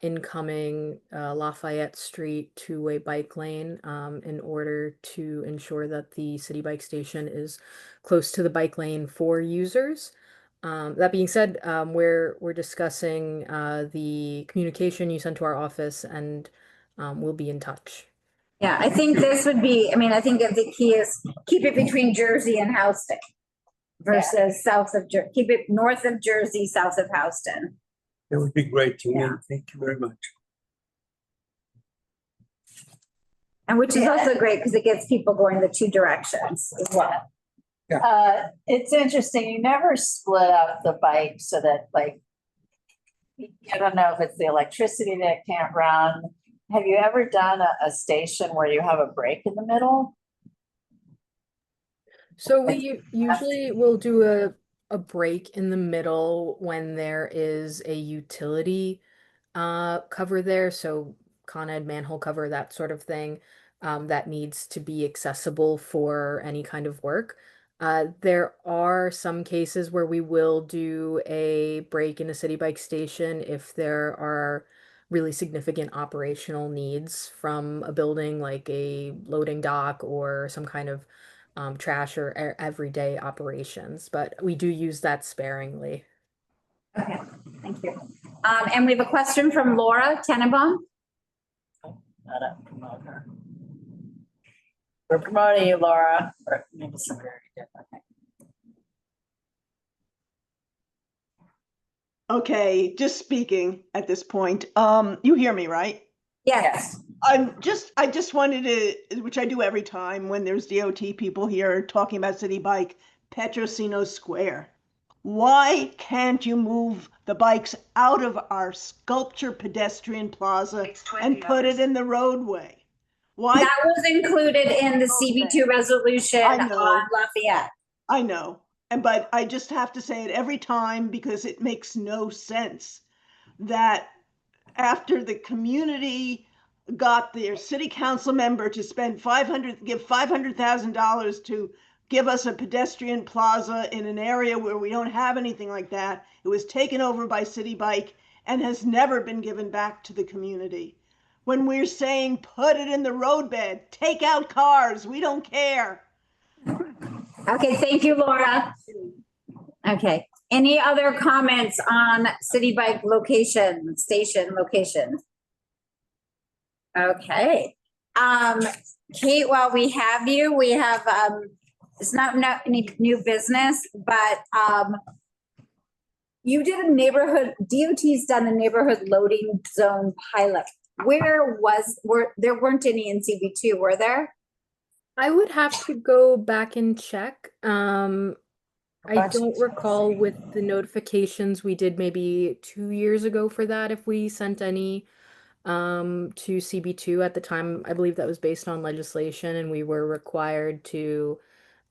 Speaker 7: incoming Lafayette Street two-way bike lane in order to ensure that the city bike station is close to the bike lane for users. That being said, we're discussing the communication you sent to our office, and we'll be in touch.
Speaker 1: Yeah, I think this would be, I think that the key is keep it between Jersey and Houston versus south of keep it north of Jersey, south of Houston.
Speaker 16: That would be great, Janine.
Speaker 1: Yeah.
Speaker 16: Thank you very much.
Speaker 1: And which is also great because it gets people going the two directions as well.
Speaker 2: It's interesting. You never split up the bike so that, like, I don't know if it's the electricity that can't run. Have you ever done a station where you have a break in the middle?
Speaker 7: So we usually will do a break in the middle when there is a utility cover there. So Con Ed manhole cover, that sort of thing, that needs to be accessible for any kind of work. There are some cases where we will do a break in a Citi Bike station if there are really significant operational needs from a building, like a loading dock or some kind of trash or everyday operations, but we do use that sparingly.
Speaker 1: Okay, thank you. And we have a question from Laura Tenenbaum.
Speaker 2: We're promoting you, Laura. Or maybe somebody already did.
Speaker 13: Okay, just speaking at this point. You hear me, right?
Speaker 1: Yes.
Speaker 13: I just wanted to, which I do every time when there's DOT people here talking about Citi Bike, Petrosino Square. Why can't you move the bikes out of our sculpture pedestrian plaza and put it in the roadway? Why?
Speaker 1: That was included in the CB2 resolution on Lafayette.
Speaker 13: I know, but I just have to say it every time because it makes no sense that after the community got their city council member to spend give $500,000 to give us a pedestrian plaza in an area where we don't have anything like that. It was taken over by Citi Bike and has never been given back to the community. When we're saying put it in the roadbed, take out cars, we don't care.
Speaker 1: Okay, thank you, Laura. Okay, any other comments on Citi Bike location, station location? Okay, Kate, while we have you, we have, it's not any new business, but you did a neighborhood, DOT's done a neighborhood loading zone pilot. There weren't any in CB2, were there?
Speaker 7: I would have to go back and check. I don't recall with the notifications we did maybe 2 years ago for that, if we sent any to CB2 at the time. I believe that was based on legislation, and we were required to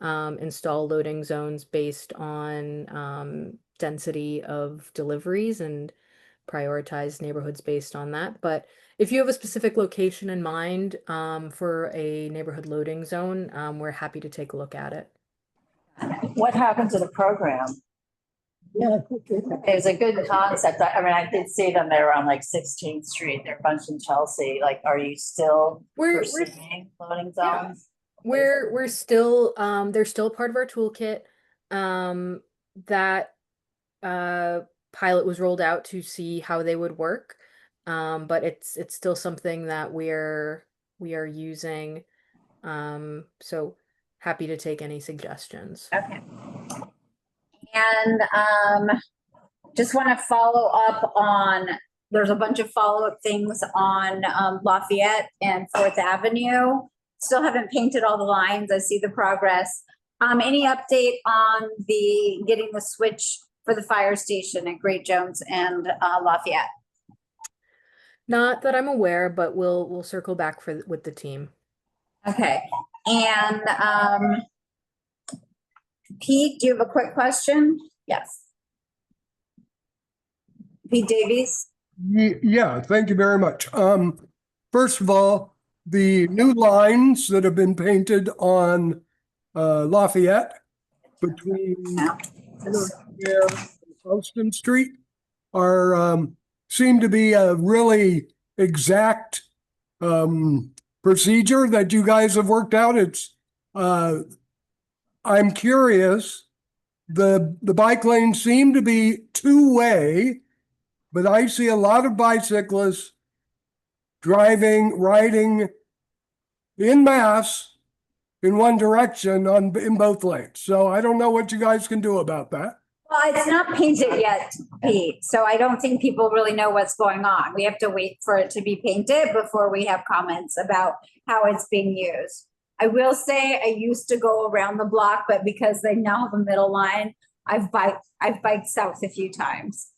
Speaker 7: install loading zones based on density of deliveries and prioritize neighborhoods based on that. But if you have a specific location in mind for a neighborhood loading zone, we're happy to take a look at it.
Speaker 2: What happened to the program?
Speaker 6: Yeah.
Speaker 2: It was a good concept. I mean, I did see them. They were on like 16th Street. They're a bunch in Chelsea. Like, are you still pursuing loading zones?
Speaker 7: We're still they're still part of our toolkit. That pilot was rolled out to see how they would work, but it's still something that we are using. So happy to take any suggestions.
Speaker 1: Okay. And just want to follow up on, there's a bunch of follow-up things on Lafayette and 4th Avenue. Still haven't painted all the lines. I see the progress. Any update on getting the switch for the fire station at Great Jones and Lafayette?
Speaker 7: Not that I'm aware, but we'll circle back with the team.
Speaker 1: Okay. And Pete, do you have a quick question? Yes. Pete Davies.
Speaker 17: Yeah, thank you very much. First of all, the new lines that have been painted on Lafayette between here and Thompson Street are seem to be a really exact procedure that you guys have worked out. It's I'm curious. The bike lanes seem to be two-way, but I see a lot of bicyclists riding en masse in one direction in both lanes. So I don't know what you guys can do about that.
Speaker 1: Well, it's not painted yet, Pete, so I don't think people really know what's going on. We have to wait for it to be painted before we have comments about how it's being used. I will say I used to go around the block, but because they now have a middle line, I've biked south a few times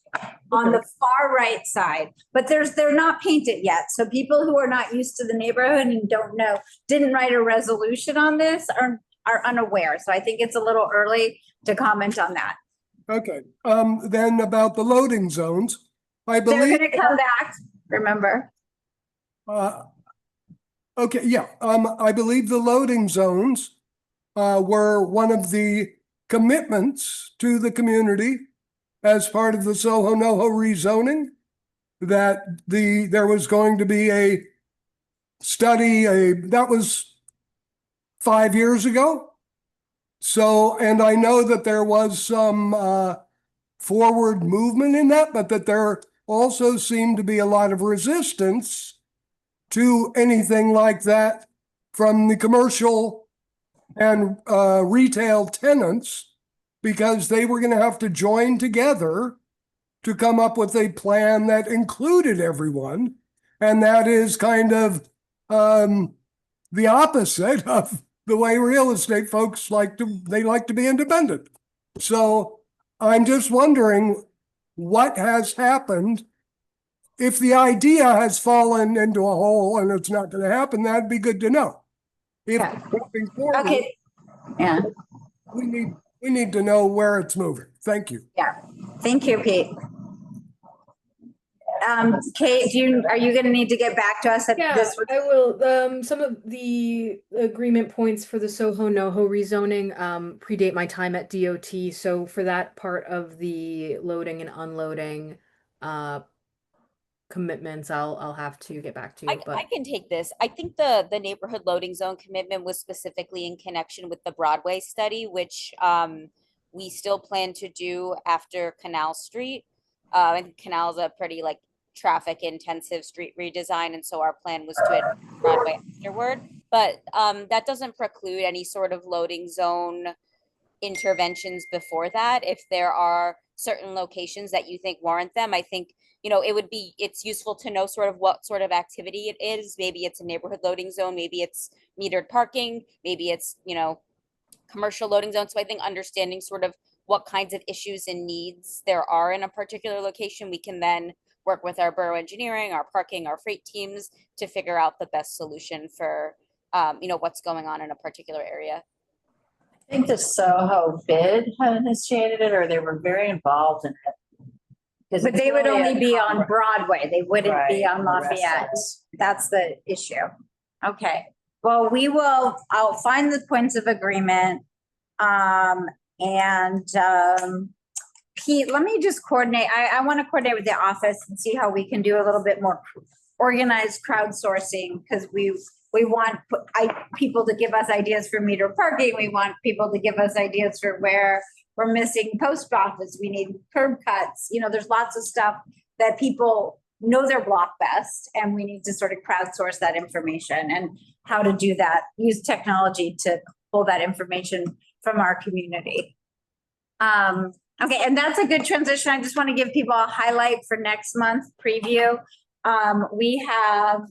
Speaker 1: on the far right side, but they're not painted yet. So people who are not used to the neighborhood and didn't write a resolution on this are unaware. So I think it's a little early to comment on that.
Speaker 17: Okay. Then about the loading zones, I believe
Speaker 1: they're going to come back. Remember.
Speaker 17: Okay, yeah, I believe the loading zones were one of the commitments to the community as part of the Soho NoHo rezoning, that there was going to be a study, that was 5 years ago. So, and I know that there was some forward movement in that, but that there also seemed to be a lot of resistance to anything like that from the commercial and retail tenants, because they were going to have to join together to come up with a plan that included everyone. And that is kind of the opposite of the way real estate folks like to be independent. So I'm just wondering what has happened. If the idea has fallen into a hole and it's not going to happen, that'd be good to know. If moving forward,
Speaker 1: Okay. Yeah.
Speaker 17: we need to know where it's moving. Thank you.
Speaker 1: Yeah. Thank you, Pete. Kate, are you going to need to get back to us?
Speaker 7: Yeah, I will. Some of the agreement points for the Soho NoHo rezoning predate my time at DOT. So for that part of the loading and unloading commitments, I'll have to get back to you.
Speaker 9: I can take this. I think the neighborhood loading zone commitment was specifically in connection with the Broadway study, which we still plan to do after Canal Street. And Canal is a pretty like traffic intensive street redesign, and so our plan was to add Broadway afterward. But that doesn't preclude any sort of loading zone interventions before that. If there are certain locations that you think warrant them, I think, you know, it's useful to know sort of what sort of activity it is. Maybe it's a neighborhood loading zone, maybe it's metered parking, maybe it's, you know, commercial loading zone. So I think understanding sort of what kinds of issues and needs there are in a particular location, we can then work with our borough engineering, our parking, our freight teams to figure out the best solution for, you know, what's going on in a particular area.
Speaker 2: I think the Soho bid had initiated it, or they were very involved in it.
Speaker 1: But they would only be on Broadway. They wouldn't be on
Speaker 2: Right, the rest
Speaker 1: Lafayette.
Speaker 2: of it.
Speaker 1: That's the issue. Okay. Well, I'll find the points of agreement. Pete, let me just coordinate. I want to coordinate with the office and see how we can do a little bit more organized crowdsourcing, because we want people to give us ideas for meter parking. We want people to give us ideas for where we're missing post office. We need curb cuts. You know, there's lots of stuff that people know their block best, and we need to sort of crowdsource that information and how to do that. Use technology to pull that information from our community. Okay, and that's a good transition. I just want to give people a highlight for next month preview. We have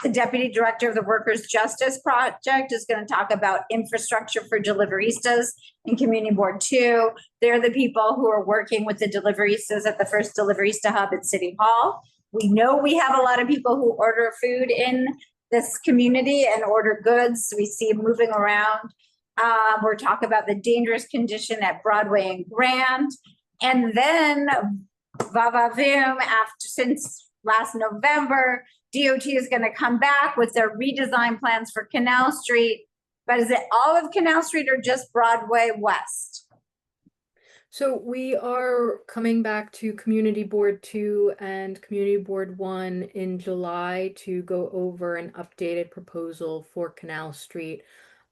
Speaker 1: the Deputy Director of the Workers' Justice Project is going to talk about infrastructure for deliveristas in Community Board 2. They're the people who are working with the deliveristas at the first Deliverista Hub at City Hall. We know we have a lot of people who order food in this community and order goods. We see them moving around. We're talking about the dangerous condition at Broadway and Grand. And then, since last November, DOT is going to come back with their redesign plans for Canal Street. But is it all of Canal Street or just Broadway West?
Speaker 7: So we are coming back to Community Board 2 and Community Board 1 in July to go over an updated proposal for Canal Street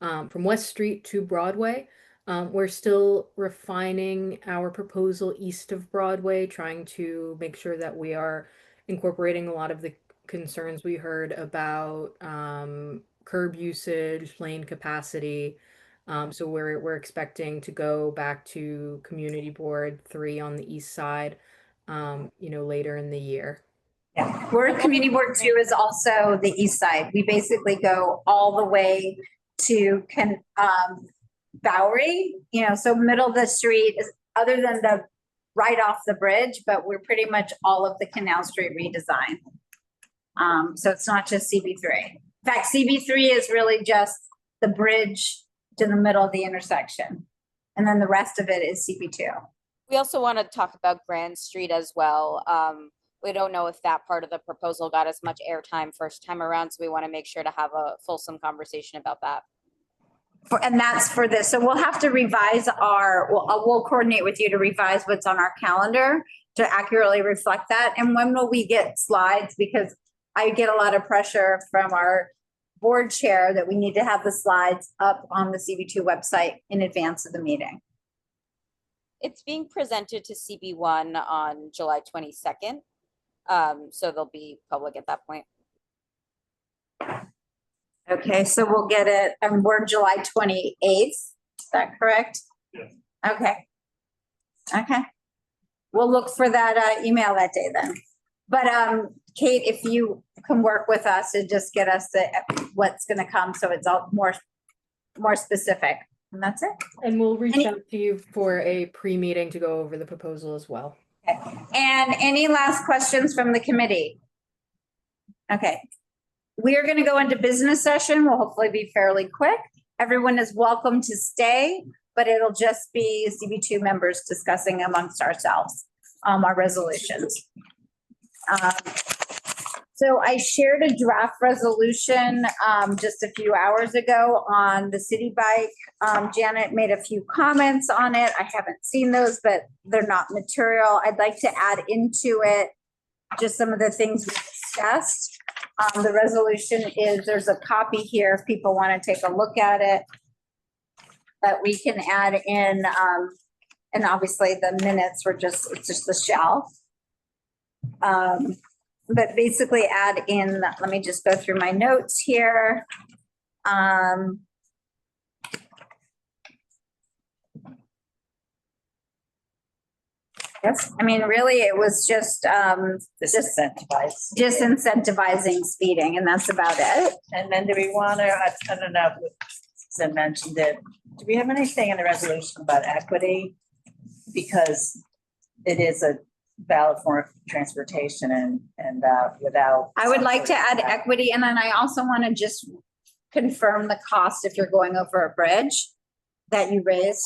Speaker 7: from West Street to Broadway. We're still refining our proposal east of Broadway, trying to make sure that we are incorporating a lot of the concerns we heard about curb usage, lane capacity. So we're expecting to go back to Community Board 3 on the east side, you know, later in the year.
Speaker 1: Yeah, Community Board 2 is also the east side. We basically go all the way to Bowery, you know, so middle of the street is other than the right off the bridge, but we're pretty much all of the Canal Street redesign. So it's not just CB3. In fact, CB3 is really just the bridge to the middle of the intersection. And then the rest of it is CB2.
Speaker 9: We also want to talk about Grand Street as well. we don't know if that part of the proposal got as much airtime first time around, so we want to make sure to have a fulsome conversation about that.
Speaker 1: And that's for this. So we'll have to revise we'll coordinate with you to revise what's on our calendar to accurately reflect that. And when will we get slides? Because I get a lot of pressure from our board chair that we need to have the slides up on the CB2 website in advance of the meeting.
Speaker 9: It's being presented to CB1 on July 22nd. So they'll be public at that point.
Speaker 1: Okay, so we'll get it, and we're July 28th, is that correct?
Speaker 3: Yes.
Speaker 1: Okay. Okay. We'll look for that email that day then. But Kate, if you can work with us and just get us what's gonna come, so it's all more specific, and that's it.
Speaker 7: And we'll reach out to you for a pre-meeting to go over the proposal as well.
Speaker 1: Okay. And any last questions from the committee? Okay. We are going to go into business session. We'll hopefully be fairly quick. Everyone is welcome to stay, but it'll just be CB2 members discussing amongst ourselves our resolutions. So I shared a draft resolution just a few hours ago on the Citi Bike. Janet made a few comments on it. I haven't seen those, but they're not material. I'd like to add into it just some of the things we discussed. The resolution there's a copy here if people want to take a look at it that we can add in. And obviously the minutes it's just the shell. But basically add in, let me just go through my notes here. Yes, I mean, really, it was just disincentivizing speeding, and that's about it.
Speaker 2: And then do we want to, I don't know if Zen mentioned it, do we have anything in the resolution about equity? Because it is a valid form of transportation and without.
Speaker 1: I would like to add equity, and then I also want to just confirm the cost if you're going over a bridge that you raised.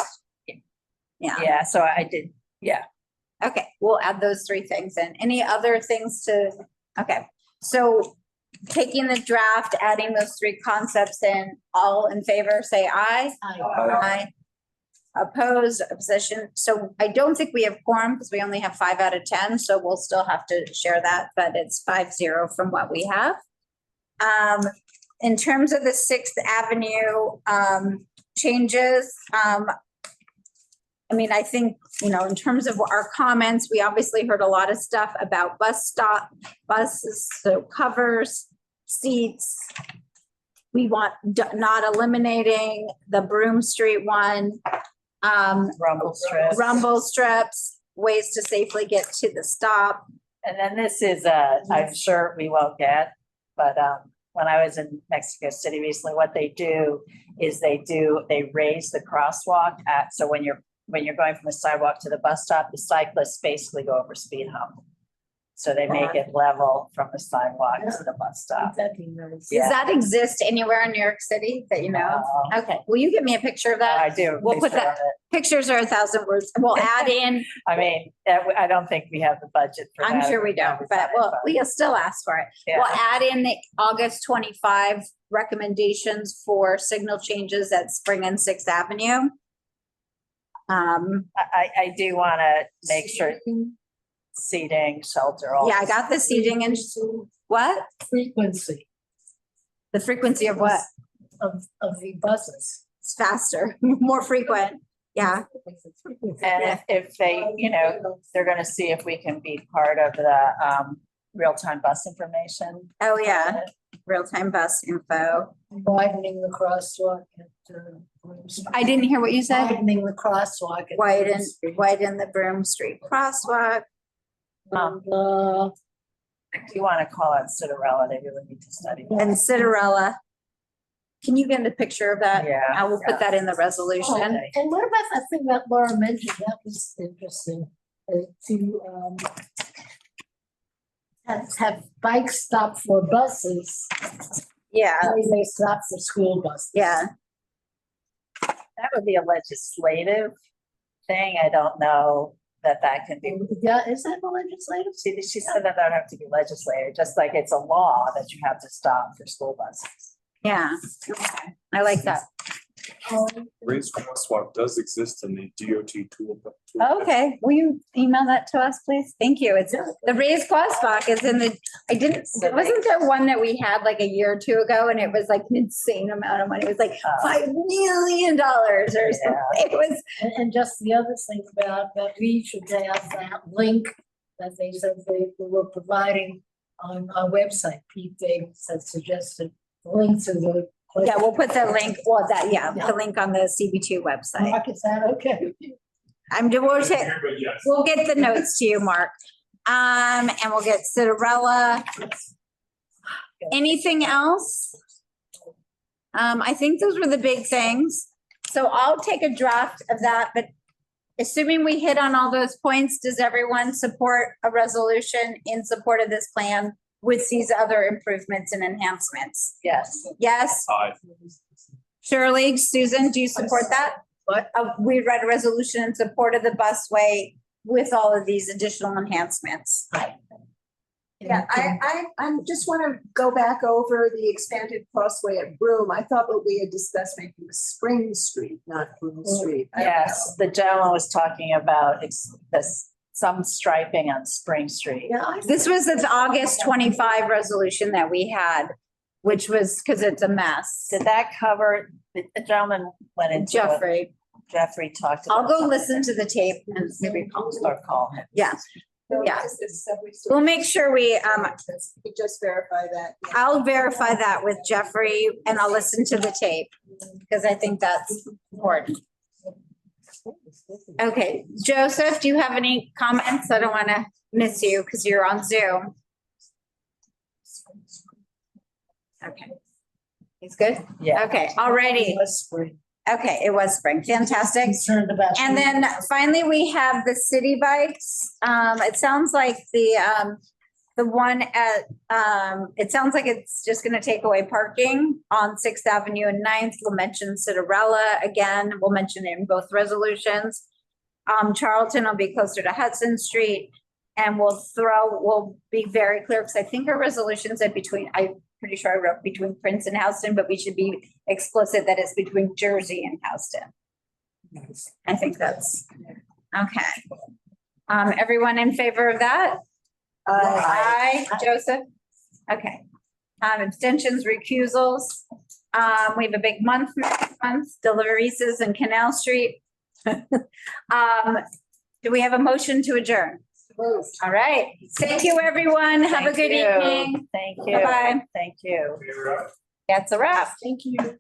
Speaker 1: Yeah.
Speaker 2: Yeah, so I did, yeah.
Speaker 1: Okay, we'll add those three things in. Any other things okay. So taking the draft, adding those three concepts in, all in favor, say aye.
Speaker 6: Aye.
Speaker 1: Aye. Opposed, opposition. So I don't think we have quorum because we only have 5 out of 10. So we'll still have to share that, but it's 5-0 from what we have. In terms of the 6th Avenue changes, I mean, I think, in terms of our comments, we obviously heard a lot of stuff about buses, so covers, seats. We want not eliminating the Broome Street one. Rumble strips, ways to safely get to the stop.
Speaker 2: And then this is, I'm sure we won't get, but when I was in Mexico City recently, what they do is they raise the crosswalk so when you're going from the sidewalk to the bus stop, the cyclists basically go over speed hump. So they make it level from the sidewalk to the bus stop.
Speaker 6: That'd be nice.
Speaker 1: Does that exist anywhere in New York City that you know? Okay, will you give me a picture of that?
Speaker 2: I do.
Speaker 1: We'll put that. Pictures are 1,000 words. We'll add in.
Speaker 2: I mean, I don't think we have the budget for that.
Speaker 1: I'm sure we don't, but we'll still ask for it.
Speaker 2: Yeah.
Speaker 1: We'll add in the August 25 recommendations for signal changes at Spring and 6th Avenue.
Speaker 2: I do want to make sure seating, shelter, all.
Speaker 1: Yeah, I got the seating and what?
Speaker 6: Frequency
Speaker 1: The frequency of what?
Speaker 6: of the buses.
Speaker 1: It's faster, more frequent. Yeah.
Speaker 2: And if they, they're going to see if we can be part of the real-time bus information.
Speaker 1: Oh, yeah. Real-time bus info.
Speaker 6: Widening the crosswalk.
Speaker 1: I didn't hear what you said.
Speaker 6: Widening the crosswalk.
Speaker 1: Widen the Broome Street crosswalk.
Speaker 2: If you want to call out Cinderella, they really need to study that.
Speaker 1: And Cinderella. Can you get a picture of that?
Speaker 2: Yeah.
Speaker 1: I will put that in the resolution.
Speaker 6: Okay. And what about that thing that Laura mentioned? That was interesting. To have bikes stop for buses.
Speaker 1: Yeah.
Speaker 6: They stop for school buses.
Speaker 1: Yeah.
Speaker 2: That would be a legislative thing. I don't know. that can be.
Speaker 6: Yeah, is that the legislative?
Speaker 2: She said that don't have to be legislated, just like it's a law that you have to stop for school buses.
Speaker 1: Yeah, okay. I like that.
Speaker 18: Raised crosswalk does exist in the DOT tool.
Speaker 1: Okay, will you email that to us, please? Thank you. It's the raised crosswalk is in the, wasn't there one that we had like a year or two ago and it was like an insane amount of money? It was like $5 million or something. It was.
Speaker 6: And just the other thing about that, we should have that link that they said they were providing on our website. Pete Davis had suggested the link to the.
Speaker 1: Yeah, we'll put the link, the link on the CB2 website.
Speaker 6: Mark, is that okay?
Speaker 1: We'll get the notes to you, Mark. And we'll get Cinderella. Anything else? I think those were the big things. So I'll take a draft of that, but assuming we hit on all those points, does everyone support a resolution in support of this plan with these other improvements and enhancements?
Speaker 2: Yes.
Speaker 1: Yes?
Speaker 18: Aye.
Speaker 1: Shirley, Susan, do you support that?
Speaker 6: What?
Speaker 1: We read a resolution in support of the busway with all of these additional enhancements.
Speaker 4: Yeah, I just want to go back over the expanded crossway at Broome. I thought what we had discussed maybe was Spring Street, not Broome Street.
Speaker 2: Yes, the gentleman was talking about some striping on Spring Street.
Speaker 4: Yeah,
Speaker 1: This was the August 25 resolution that we had, which was because it's a mess.
Speaker 2: Did that cover, the gentleman went into it. Jeffrey talked about.
Speaker 1: I'll go listen to the tape and maybe
Speaker 2: call him.
Speaker 1: Yeah. Yeah. We'll make sure we,
Speaker 4: just verify that.
Speaker 1: I'll verify that with Jeffrey and I'll listen to the tape because I think that's important. Okay, Joseph, do you have any comments? I don't want to miss you because you're on Zoom. Okay. He's good?
Speaker 2: Yeah.
Speaker 1: Okay, alrighty. Okay, it was spring. Fantastic. And then finally, we have the city bikes. It sounds like the one at, it sounds like it's just gonna take away parking on 6th Avenue and 9th. We'll mention Cinderella again. We'll mention it in both resolutions. Charlton will be closer to Hudson Street. And we'll be very clear, because I think our resolution said I'm pretty sure I wrote between Prince and Houston, but we should be explicit that it's between Jersey and Houston. I think that's, okay. Everyone in favor of that? Aye. Joseph? Okay. Abstentions, recusals. We have a big month next month, deliveries in Canal Street. Do we have a motion to adjourn? All right. Thank you, everyone. Have a good evening.
Speaker 2: Thank you.
Speaker 1: Bye-bye.
Speaker 2: Thank you.
Speaker 1: That's a wrap.
Speaker 6: Thank you.